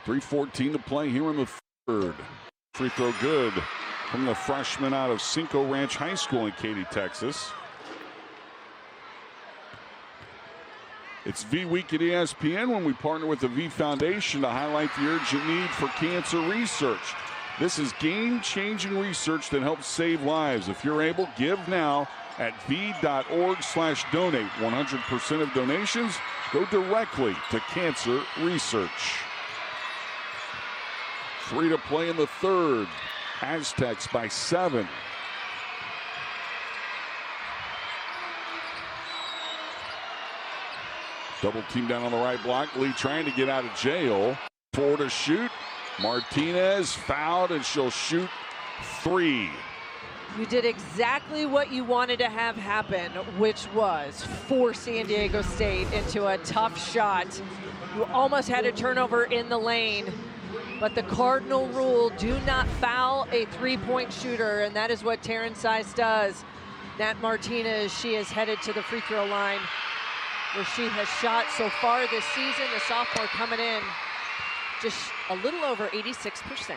S1: 3:14 to play here in the third. Free throw good from the freshman out of Cinco Ranch High School in Katy, Texas. It's V Week at ESPN when we partner with the V Foundation to highlight the urgent need for cancer research. This is game-changing research that helps save lives. If you're able, give now at v.org/donate. 100% of donations go directly to cancer research. 3 to play in the third. Aztecs by 7. Double team down on the right block. Lee trying to get out of jail. 4 to shoot. Martinez fouled, and she'll shoot 3.
S2: You did exactly what you wanted to have happen, which was force San Diego State into a tough shot. You almost had a turnover in the lane, but the cardinal rule, do not foul a three-point shooter, and that is what Taryn Size does. Nat Martinez, she is headed to the free throw line, where she has shot so far this season, the sophomore coming in just a little over 86%.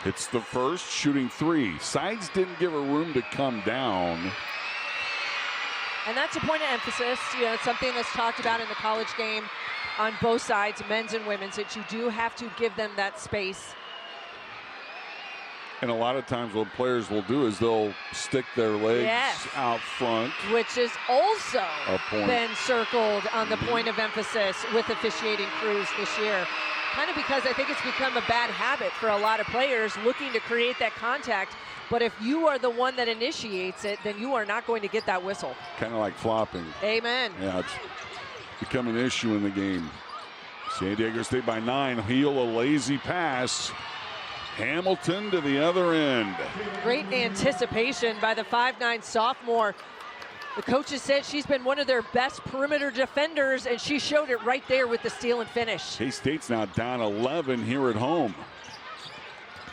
S1: It's the first, shooting 3. Sides didn't give her room to come down.
S2: And that's a point of emphasis. You know, it's something that's talked about in the college game on both sides, men's and women's, that you do have to give them that space.
S1: And a lot of times what players will do is they'll stick their legs out front.
S2: Which is also
S1: point.
S2: Been circled on the point of emphasis with officiating crews this year. Kind of because I think it's become a bad habit for a lot of players looking to create that contact. But if you are the one that initiates it, then you are not going to get that whistle.
S1: Kind of like flopping.
S2: Amen.
S1: Yeah, it's become an issue in the game. San Diego State by 9. Heel, a lazy pass. Hamilton to the other end.
S2: Great anticipation by the 5'9" sophomore. The coaches said she's been one of their best perimeter defenders, and she showed it right there with the steal and finish.
S1: K-State's now down 11 here at home.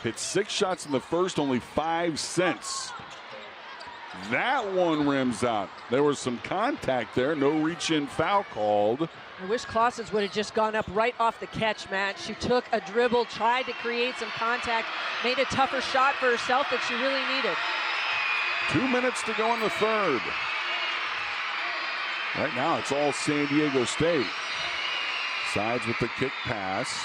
S1: Hit 6 shots in the first, only 5 since. That one rims out. There was some contact there, no reach-in foul called.
S2: I wish Clausens would have just gone up right off the catch, Matt. She took a dribble, tried to create some contact, made a tougher shot for herself that she really needed.
S1: 2 minutes to go in the third. Right now, it's all San Diego State. Sides with the kick pass.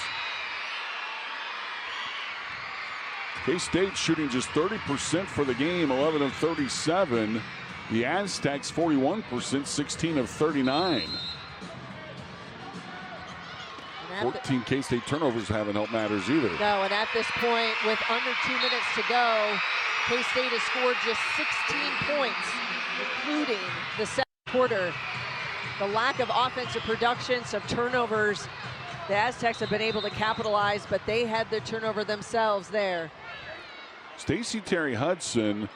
S1: K-State shooting just 30% for the game, 11 of 37. The Aztecs 41%, 16 of 39. 14 K-State turnovers haven't helped matters either.
S2: No, and at this point, with under 2 minutes to go, K-State has scored just 16 points, including the second quarter. The lack of offensive production, some turnovers. The Aztecs have been able to capitalize, but they had the turnover themselves there.
S1: Stacey Terry Hudson,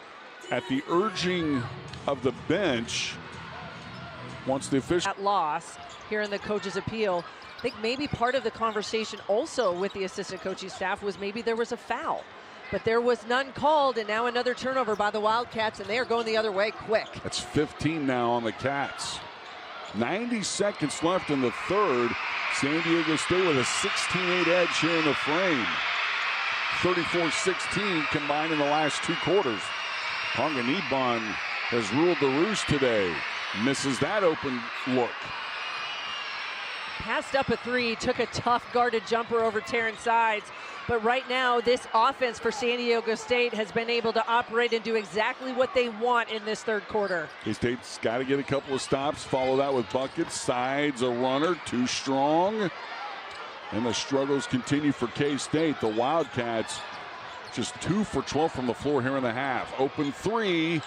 S1: at the urging of the bench, wants the official.
S2: That loss here in the coach's appeal. I think maybe part of the conversation also with the assistant coaching staff was maybe there was a foul, but there was none called, and now another turnover by the Wildcats, and they are going the other way quick.
S1: That's 15 now on the Cats. 90 seconds left in the third. San Diego State with a 16-8 edge here in the frame. 34-16 combined in the last 2 quarters. Ponganiban has ruled the roost today. Misses that open look.
S2: Passed up a 3, took a tough guarded jumper over Taryn Sides. But right now, this offense for San Diego State has been able to operate and do exactly what they want in this third quarter.
S1: K-State's got to get a couple of stops, follow that with buckets. Sides a runner, too strong. And the struggles continue for K-State. The Wildcats just 2 for 12 from the floor here in the half. Open 3,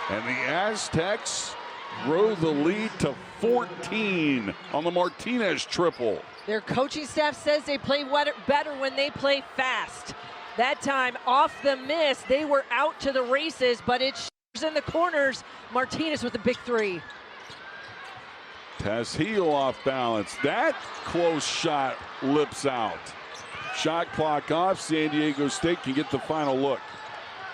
S1: and the Aztecs grow the lead to 14 on the Martinez triple.
S2: Their coaching staff says they play better when they play fast. That time, off the miss, they were out to the races, but it's in the corners. Martinez with a big 3.
S1: Tess Heel off balance. That close shot lips out. Shot clock off. San Diego State can get the final look.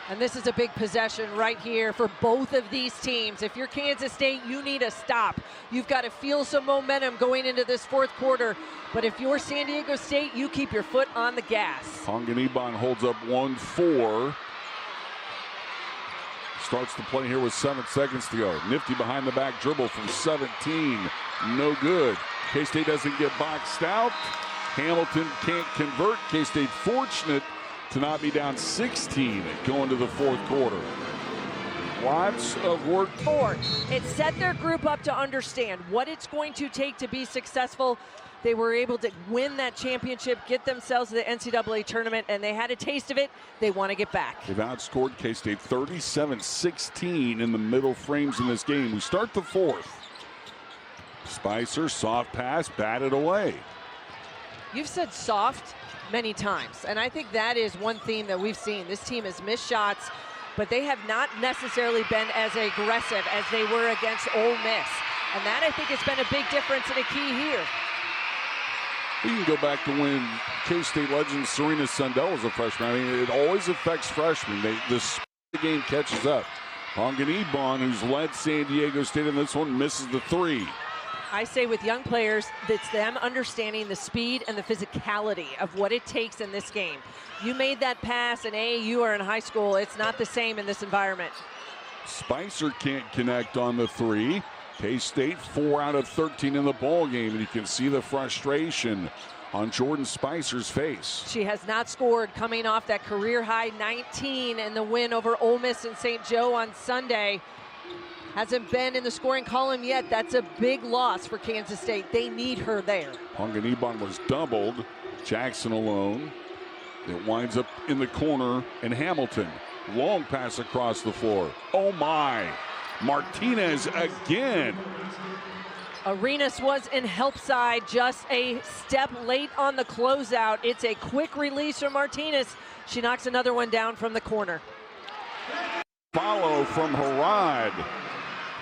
S2: And this is a big possession right here for both of these teams. If you're Kansas State, you need a stop. You've got to feel some momentum going into this fourth quarter. But if you're San Diego State, you keep your foot on the gas.
S1: Ponganiban holds up 1-4. Starts the play here with 7 seconds to go. Nifty behind the back dribble from 17. No good. K-State doesn't get boxed out. Hamilton can't convert. K-State fortunate to not be down 16 going to the fourth quarter. Lots of work.
S2: It set their group up to understand what it's going to take to be successful. They were able to win that championship, get themselves to the NCAA tournament, and they had a taste of it. They want to get back.
S1: They've outscored K-State 37-16 in the middle frames in this game. We start the fourth. Spicer, soft pass, batted away.
S2: You've said soft many times, and I think that is one theme that we've seen. This team has missed shots, but they have not necessarily been as aggressive as they were against Ole Miss. And that, I think, has been a big difference and a key here.
S1: You can go back to when K-State legend Serena Sundell was a freshman. I mean, it always affects freshmen. The game catches up. Ponganibon, who's led San Diego State in this one, misses the three.
S2: I say with young players, it's them understanding the speed and the physicality of what it takes in this game. You made that pass in AAU or in high school. It's not the same in this environment.
S1: Spicer can't connect on the three. K-State 4 out of 13 in the ball game, and you can see the frustration on Jordan Spicer's face.
S2: She has not scored coming off that career-high 19 in the win over Ole Miss and St. Joe on Sunday. Hasn't been in the scoring column yet. That's a big loss for Kansas State. They need her there.
S1: Ponganibon was doubled. Jackson alone. It winds up in the corner, and Hamilton. Long pass across the floor. Oh my. Martinez again.
S2: Arenas was in help side, just a step late on the closeout. It's a quick release from Martinez. She knocks another one down from the corner.
S1: Follow from Harad.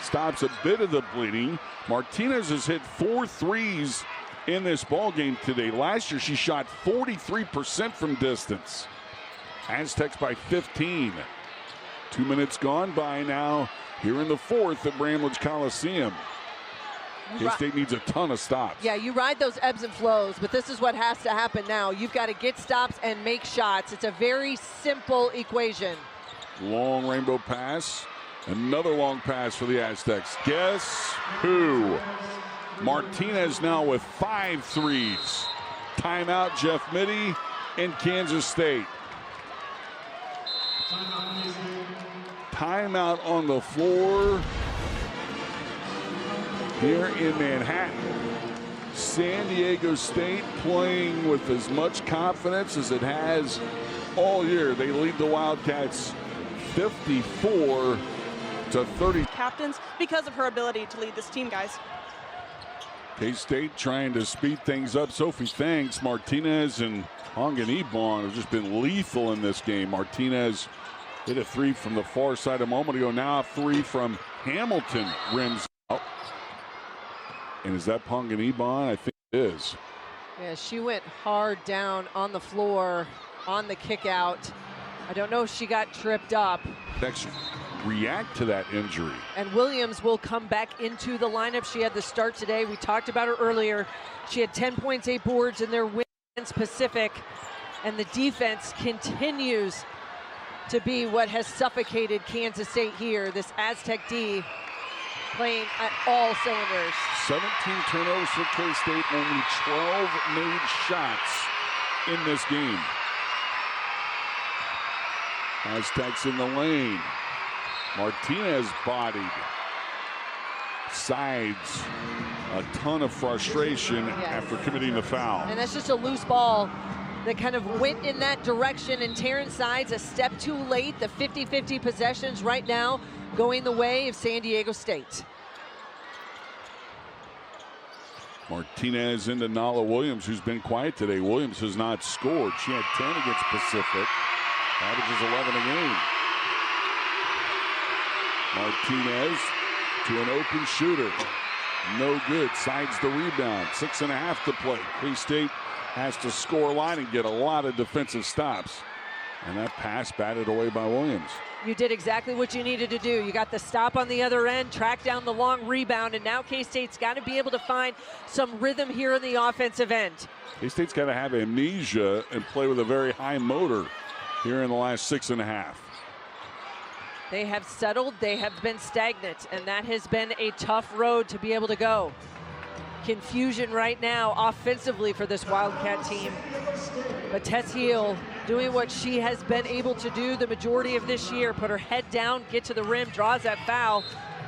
S1: Stops a bit of the bleeding. Martinez has hit 4 threes in this ball game today. Last year she shot 43% from distance. Aztecs by 15. 2 minutes gone by now here in the fourth at Bramlage Coliseum. K-State needs a ton of stops.
S2: Yeah, you ride those ebbs and flows, but this is what has to happen now. You've got to get stops and make shots. It's a very simple equation.
S1: Long rainbow pass. Another long pass for the Aztecs. Guess who? Martinez now with 5 threes. Timeout, Jeff Mittie in Kansas State. Timeout on the floor here in Manhattan. San Diego State playing with as much confidence as it has all year. They lead the Wildcats 54 to 30.
S3: Captains because of her ability to lead this team, guys.
S1: K-State trying to speed things up. Sophie Thanks, Martinez, and Ponganibon have just been lethal in this game. Martinez hit a 3 from the far side a moment ago. Now a 3 from Hamilton rims out. And is that Ponganibon? I think it is.
S2: Yeah, she went hard down on the floor on the kick out. I don't know if she got tripped up.
S1: Next, react to that injury.
S2: And Williams will come back into the lineup. She had the start today. We talked about her earlier. She had 10 points, 8 boards in their win against Pacific. And the defense continues to be what has suffocated Kansas State here. This Aztec D playing at all cylinders.
S1: 17 turnovers for K-State, only 12 made shots in this game. Aztecs in the lane. Martinez bodied. Sides. A ton of frustration after committing the foul.
S2: And that's just a loose ball that kind of went in that direction, and Terrence Sides a step too late. The 50-50 possessions right now going the way of San Diego State.
S1: Martinez into Nala Williams, who's been quiet today. Williams has not scored. She had 10 against Pacific. Averages 11 a game. Martinez to an open shooter. No good. Sides the rebound. 6.5 to play. K-State has to score line and get a lot of defensive stops. And that pass batted away by Williams.
S2: You did exactly what you needed to do. You got the stop on the other end, track down the long rebound, and now K-State's got to be able to find some rhythm here in the offensive end.
S1: K-State's got to have amnesia and play with a very high motor here in the last 6.5.
S2: They have settled, they have been stagnant, and that has been a tough road to be able to go. Confusion right now offensively for this Wildcat team. But Tess Heel doing what she has been able to do the majority of this year. Put her head down, get to the rim, draws that foul,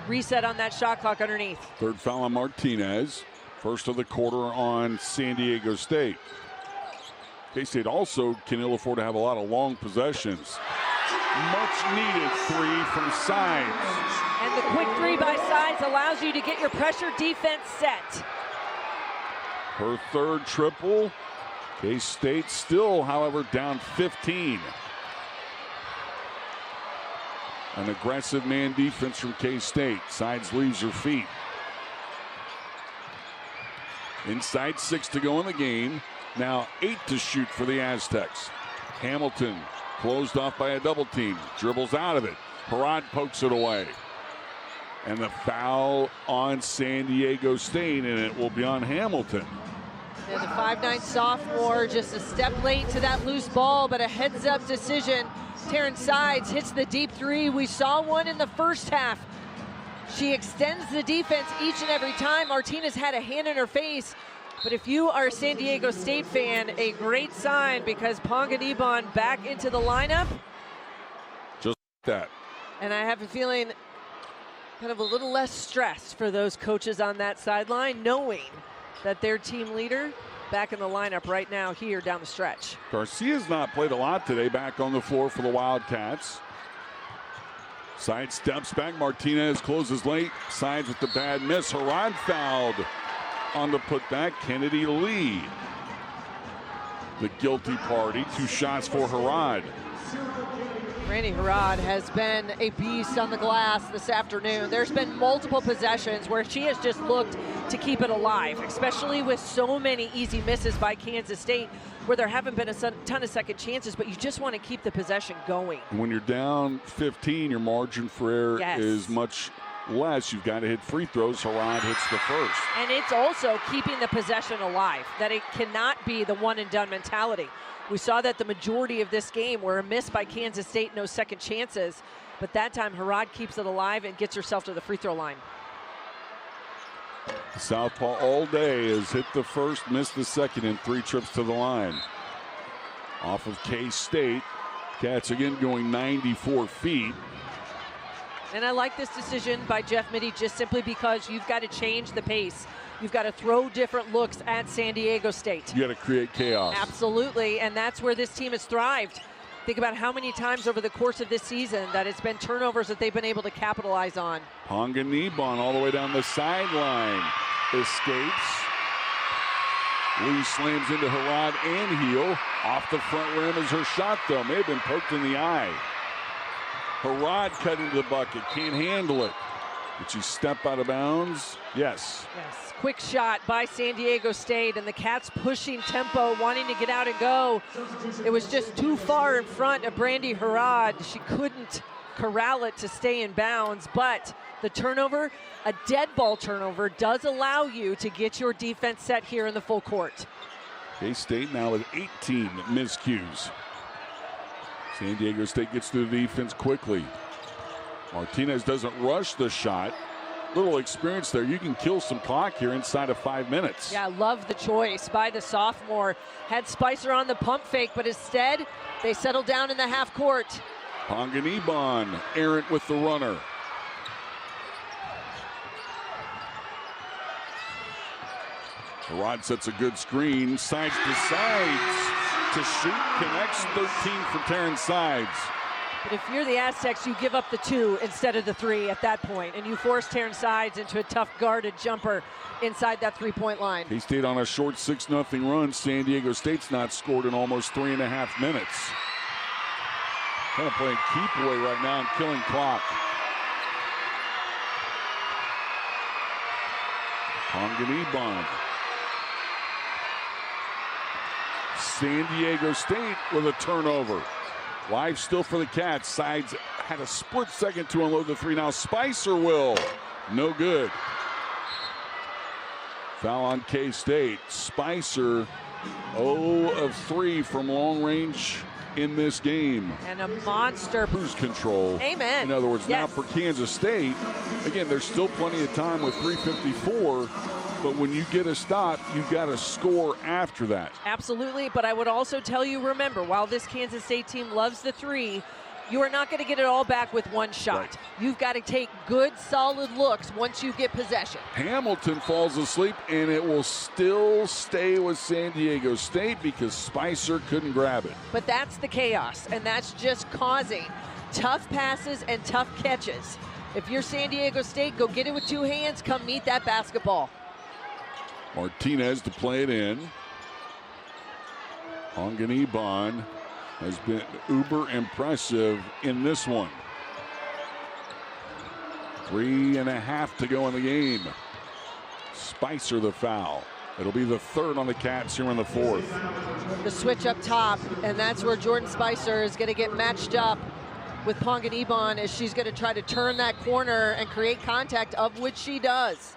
S2: reset on that shot clock underneath.
S1: Third foul on Martinez. First of the quarter on San Diego State. K-State also can ill afford to have a lot of long possessions. much needed three from Sides.
S2: And the quick three by Sides allows you to get your pressure defense set.
S1: Her third triple. K-State still, however, down 15. An aggressive man defense from K-State. Sides leaves her feet. Inside 6 to go in the game. Now 8 to shoot for the Aztecs. Hamilton closed off by a double team. Dribbles out of it. Harad pokes it away. And the foul on San Diego State, and it will be on Hamilton.
S2: And the 5'9" sophomore just a step late to that loose ball, but a heads-up decision. Taryn Sides hits the deep three. We saw one in the first half. She extends the defense each and every time. Martinez had a hand in her face. But if you are a San Diego State fan, a great sign because Ponganiban back into the lineup.
S1: Just like that.
S2: And I have a feeling kind of a little less stress for those coaches on that sideline, knowing that their team leader back in the lineup right now here down the stretch.
S1: Garcia's not played a lot today, back on the floor for the Wildcats. Side steps back. Martinez closes late. Sides with the bad miss. Harad fouled on the putback. Kennedy Lee, the guilty party. 2 shots for Harad.
S2: Randy Harad has been a beast on the glass this afternoon. There's been multiple possessions where she has just looked to keep it alive, especially with so many easy misses by Kansas State, where there haven't been a ton of second chances, but you just want to keep the possession going.
S1: When you're down 15, your margin for error is much less. You've got to hit free throws. Harad hits the first.
S2: And it's also keeping the possession alive, that it cannot be the one and done mentality. We saw that the majority of this game were a miss by Kansas State, no second chances. But that time, Harad keeps it alive and gets herself to the free throw line.
S1: Southpaw all day has hit the first, missed the second in 3 trips to the line. Off of K-State. Cats again going 94 feet.
S2: And I like this decision by Jeff Mittie just simply because you've got to change the pace. You've got to throw different looks at San Diego State.
S1: You got to create chaos.
S2: Absolutely, and that's where this team has thrived. Think about how many times over the course of this season that it's been turnovers that they've been able to capitalize on.
S1: Ponganiban all the way down the sideline. Escapes. Lee slams into Harad and heel. Off the front rim is her shot, though. May have been poked in the eye. Harad cut into the bucket. Can't handle it. Did she step out of bounds? Yes.
S2: Yes. Quick shot by San Diego State, and the Cats pushing tempo, wanting to get out and go. It was just too far in front of Brandy Harad. She couldn't corral it to stay in bounds, but the turnover, a dead ball turnover, does allow you to get your defense set here in the full court.
S1: K-State now with 18 miscues. San Diego State gets to the defense quickly. Martinez doesn't rush the shot. Little experience there. You can kill some clock here inside of 5 minutes.
S2: Yeah, love the choice by the sophomore. Had Spicer on the pump fake, but instead they settled down in the half court.
S1: Ponganiban errant with the runner. Harad sets a good screen. Sides to sides to shoot. Connects 13 for Taryn Sides.
S2: But if you're the Aztecs, you give up the 2 instead of the 3 at that point, and you force Taryn Sides into a tough guarded jumper inside that 3-point line.
S1: K-State on a short 6-0 run. San Diego State's not scored in almost 3.5 minutes. Kind of playing keep away right now and killing clock. Ponganiban. San Diego State with a turnover. Live still for the Cats. Sides had a split second to unload the 3. Now Spicer will. No good. Foul on K-State. Spicer 0 of 3 from long range in this game.
S2: And a monster
S1: cruise control.
S2: Amen.
S1: In other words,
S2: yes.
S1: Now for Kansas State, again, there's still plenty of time with 3:54. But when you get a stop, you've got to score after that.
S2: Absolutely, but I would also tell you, remember, while this Kansas State team loves the 3, you are not going to get it all back with one shot.
S1: Right.
S2: You've got to take good, solid looks once you get possession.
S1: Hamilton falls asleep, and it will still stay with San Diego State because Spicer couldn't grab it.
S2: But that's the chaos, and that's just causing tough passes and tough catches. If you're San Diego State, go get it with 2 hands. Come meet that basketball.
S1: Martinez to play it in. Ponganiban has been uber impressive in this one. 3.5 to go in the game. Spicer the foul. It'll be the 3rd on the Cats here in the 4th.
S2: The switch up top, and that's where Jordan Spicer is going to get matched up with Ponganiban as she's going to try to turn that corner and create contact, of which she does.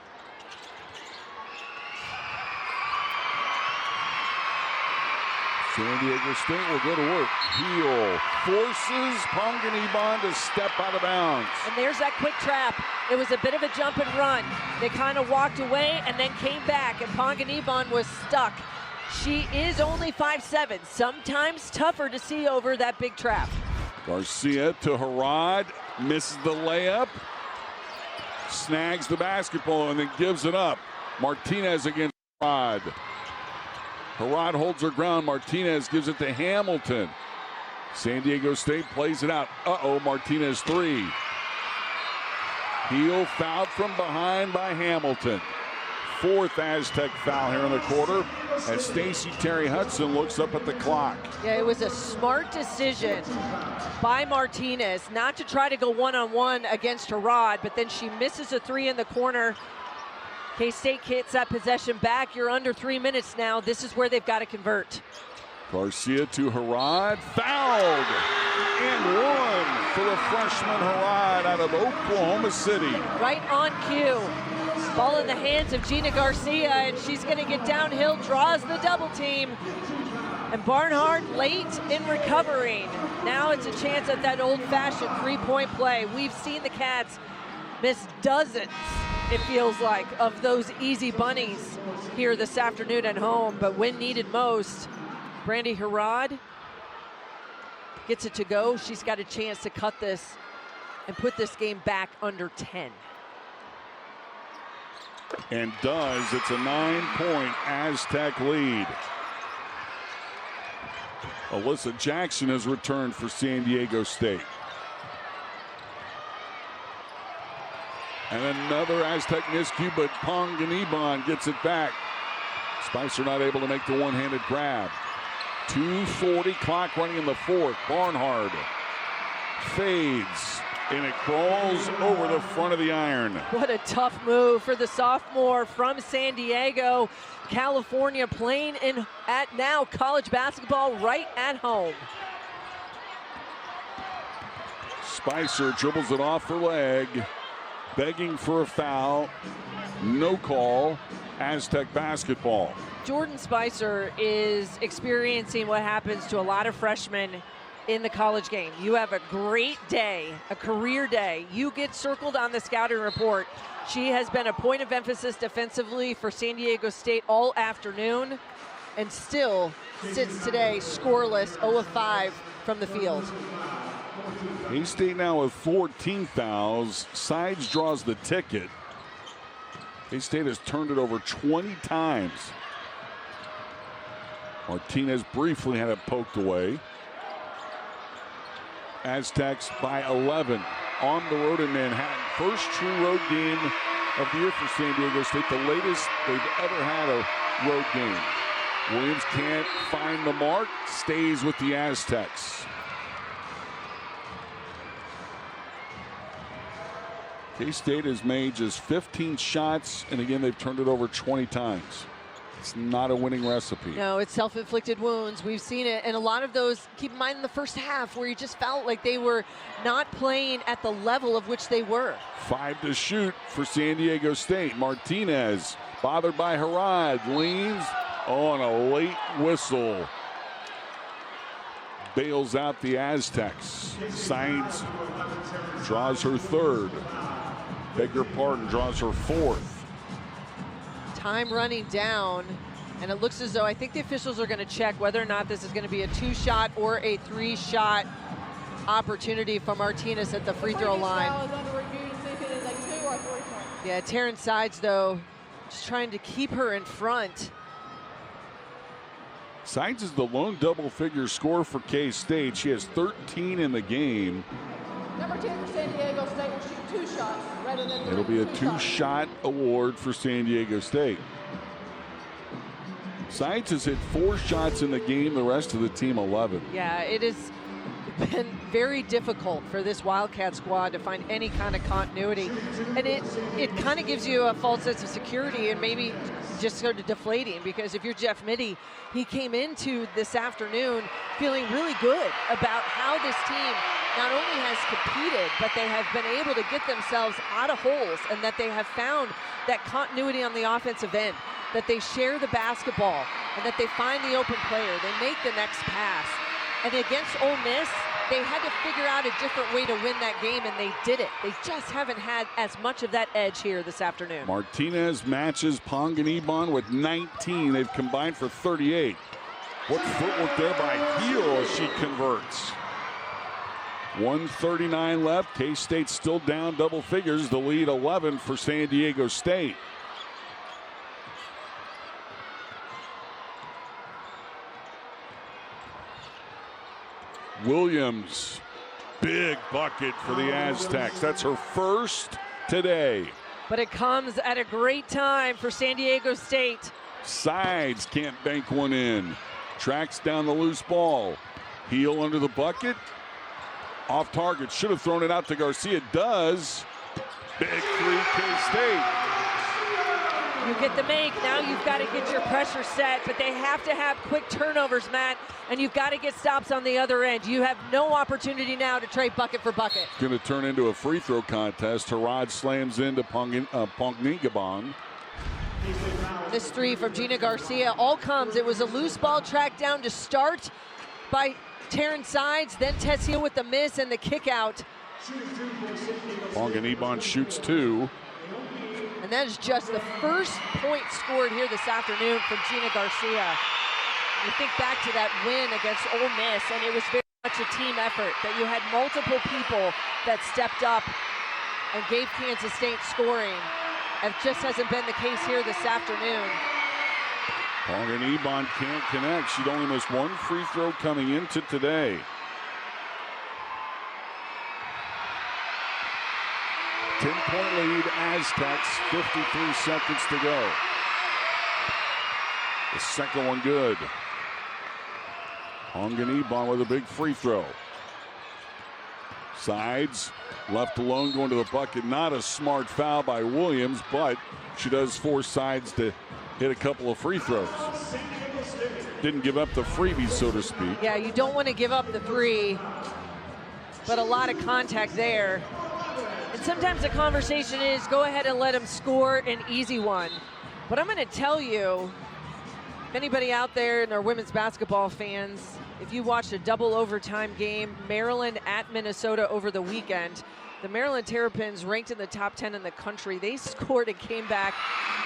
S1: San Diego State will go to work. Heel forces Ponganiban to step out of bounds.
S2: And there's that quick trap. It was a bit of a jump and run. They kind of walked away and then came back, and Ponganiban was stuck. She is only 5'7", sometimes tougher to see over that big trap.
S1: Garcia to Harad, misses the layup, snags the basketball and then gives it up. Martinez against Harad. Harad holds her ground. Martinez gives it to Hamilton. San Diego State plays it out. Martinez 3. Heel fouled from behind by Hamilton. 4th Aztec foul here in the quarter as Stacey Terry Hudson looks up at the clock.
S2: Yeah, it was a smart decision by Martinez not to try to go one-on-one against Harad, but then she misses a 3 in the corner. K-State gets that possession back. You're under 3 minutes now. This is where they've got to convert.
S1: Garcia to Harad, fouled, and 1 for the freshman Harad out of Oklahoma City.
S2: Right on cue. Ball in the hands of Gina Garcia, and she's going to get downhill, draws the double team. And Barnhart late in recovering. Now it's a chance at that old-fashioned 3-point play. We've seen the Cats miss dozens, it feels like, of those easy bunnies here this afternoon at home. But when needed most, Brandy Harad gets it to go. She's got a chance to cut this and put this game back under 10.
S1: And does. It's a 9-point Aztec lead. Alyssa Jackson has returned for San Diego State. And another Aztec miscue, but Ponganiban gets it back. Spicer not able to make the one-handed grab. 2:40 clock running in the 4th. Barnhart fades, and it crawls over the front of the iron.
S2: What a tough move for the sophomore from San Diego, California, playing at now college basketball right at home.
S1: Spicer dribbles it off her leg, begging for a foul. No call. Aztec basketball.
S2: Jordan Spicer is experiencing what happens to a lot of freshmen in the college game. You have a great day, a career day. You get circled on the scouting report. She has been a point of emphasis defensively for San Diego State all afternoon, and still sits today scoreless, 0 of 5 from the field.
S1: K-State now with 14 fouls. Sides draws the ticket. K-State has turned it over 20 times. Martinez briefly had it poked away. Aztecs by 11 on the road in Manhattan. First true road game of the year for San Diego State, the latest they've ever had a road game. Williams can't find the mark, stays with the Aztecs. K-State has made just 15 shots, and again, they've turned it over 20 times. It's not a winning recipe.
S2: No, it's self-inflicted wounds. We've seen it. And a lot of those, keep in mind in the first half, where you just felt like they were not playing at the level of which they were. 5
S1: to shoot for San Diego State. Martinez, bothered by Harad, leans on a late whistle. Bails out the Aztecs. Sides draws her 3rd. Beg your pardon, draws her 4th.
S2: Time running down, and it looks as though I think the officials are going to check whether or not this is going to be a 2-shot or a 3-shot opportunity for Martinez at the free throw line. Yeah, Taryn Sides, though, just trying to keep her in front.
S1: Sides is the lone double-figure scorer for K-State. She has 13 in the game.
S4: Number 10 for San Diego State will shoot 2 shots rather than
S1: It'll be a 2-shot award for San Diego State. Sides has hit 4 shots in the game, the rest of the team 11.
S2: Yeah, it has been very difficult for this Wildcat squad to find any kind of continuity. And it kind of gives you a false sense of security and maybe just sort of deflating, because if you're Jeff Mittie, he came into this afternoon feeling really good about how this team not only has competed, but they have been able to get themselves out of holes, and that they have found that continuity on the offensive end, that they share the basketball, and that they find the open player, they make the next pass. And against Ole Miss, they had to figure out a different way to win that game, and they did it. They just haven't had as much of that edge here this afternoon.
S1: Martinez matches Ponganibon with 19. They've combined for 38. What footwork there by Heel as she converts. 1:39 left. K-State still down double figures. The lead 11 for San Diego State. Williams, big bucket for the Aztecs. That's her first today.
S2: But it comes at a great time for San Diego State.
S1: Sides can't bank one in. Tracks down the loose ball. Heel under the bucket. Off target. Should have thrown it out to Garcia. Does. Big three, K-State.
S2: You get the make. Now you've got to get your pressure set, but they have to have quick turnovers, Matt, and you've got to get stops on the other end. You have no opportunity now to trade bucket for bucket.
S1: Going to turn into a free throw contest. Harad slams into Ponganibon.
S2: This three from Gina Garcia all comes. It was a loose ball tracked down to start by Taryn Sides, then Tess Heel with the miss and the kick out.
S1: Ponganibon shoots 2.
S2: And that is just the first point scored here this afternoon from Gina Garcia. You think back to that win against Ole Miss, and it was very much a team effort, that you had multiple people that stepped up and gave Kansas State scoring. It just hasn't been the case here this afternoon.
S1: Ponganibon can't connect. She'd only missed 1 free throw coming into today. 10-point lead, Aztecs, 53 seconds to go. The second one good. Ponganibon with a big free throw. Sides, left alone, going to the bucket. Not a smart foul by Williams, but she does force Sides to hit a couple of free throws. Didn't give up the freebie, so to speak.
S2: Yeah, you don't want to give up the three, but a lot of contact there. And sometimes the conversation is, go ahead and let them score an easy one. But I'm going to tell you, if anybody out there and are women's basketball fans, if you watched a double overtime game, Maryland at Minnesota over the weekend, the Maryland Terrapins, ranked in the top 10 in the country, they scored and came back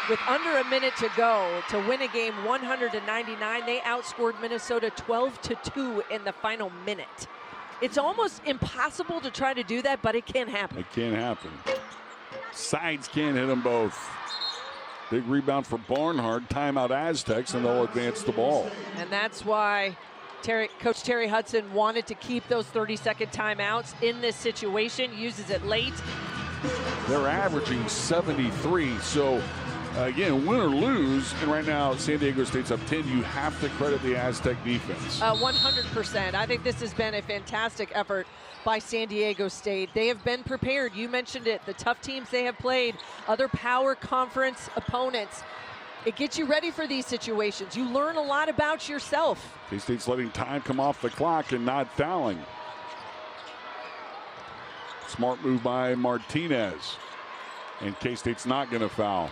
S2: with under a minute to go to win a game 100-99. They outscored Minnesota 12-2 in the final minute. It's almost impossible to try to do that, but it can happen.
S1: It can happen. Sides can't hit them both. Big rebound for Barnhart. Timeout Aztecs, and they'll advance the ball.
S2: And that's why Coach Terry Hudson wanted to keep those 30-second timeouts in this situation, uses it late.
S1: They're averaging 73, so again, win or lose, and right now San Diego State's up 10. You have to credit the Aztec defense.
S2: 100%. I think this has been a fantastic effort by San Diego State. They have been prepared. You mentioned it, the tough teams they have played, other power conference opponents. It gets you ready for these situations. You learn a lot about yourself.
S1: K-State's letting time come off the clock and not fouling. Smart move by Martinez. And K-State's not going to foul.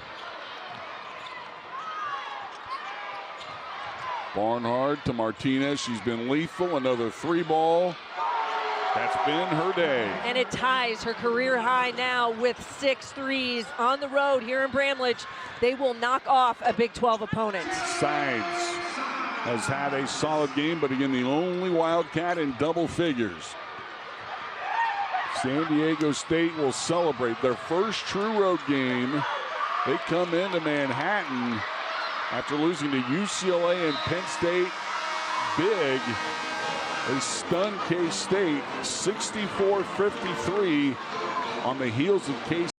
S1: Barnhart to Martinez. She's been lethal. Another 3-ball. That's been her day.
S2: And it ties her career high now with 6 threes on the road here in Bramlage. They will knock off a Big 12 opponent.
S1: Sides has had a solid game, but again, the only Wildcat in double figures. San Diego State will celebrate their first true road game. They come into Manhattan after losing to UCLA and Penn State big They stun K-State 64-53 on the heels of K-State.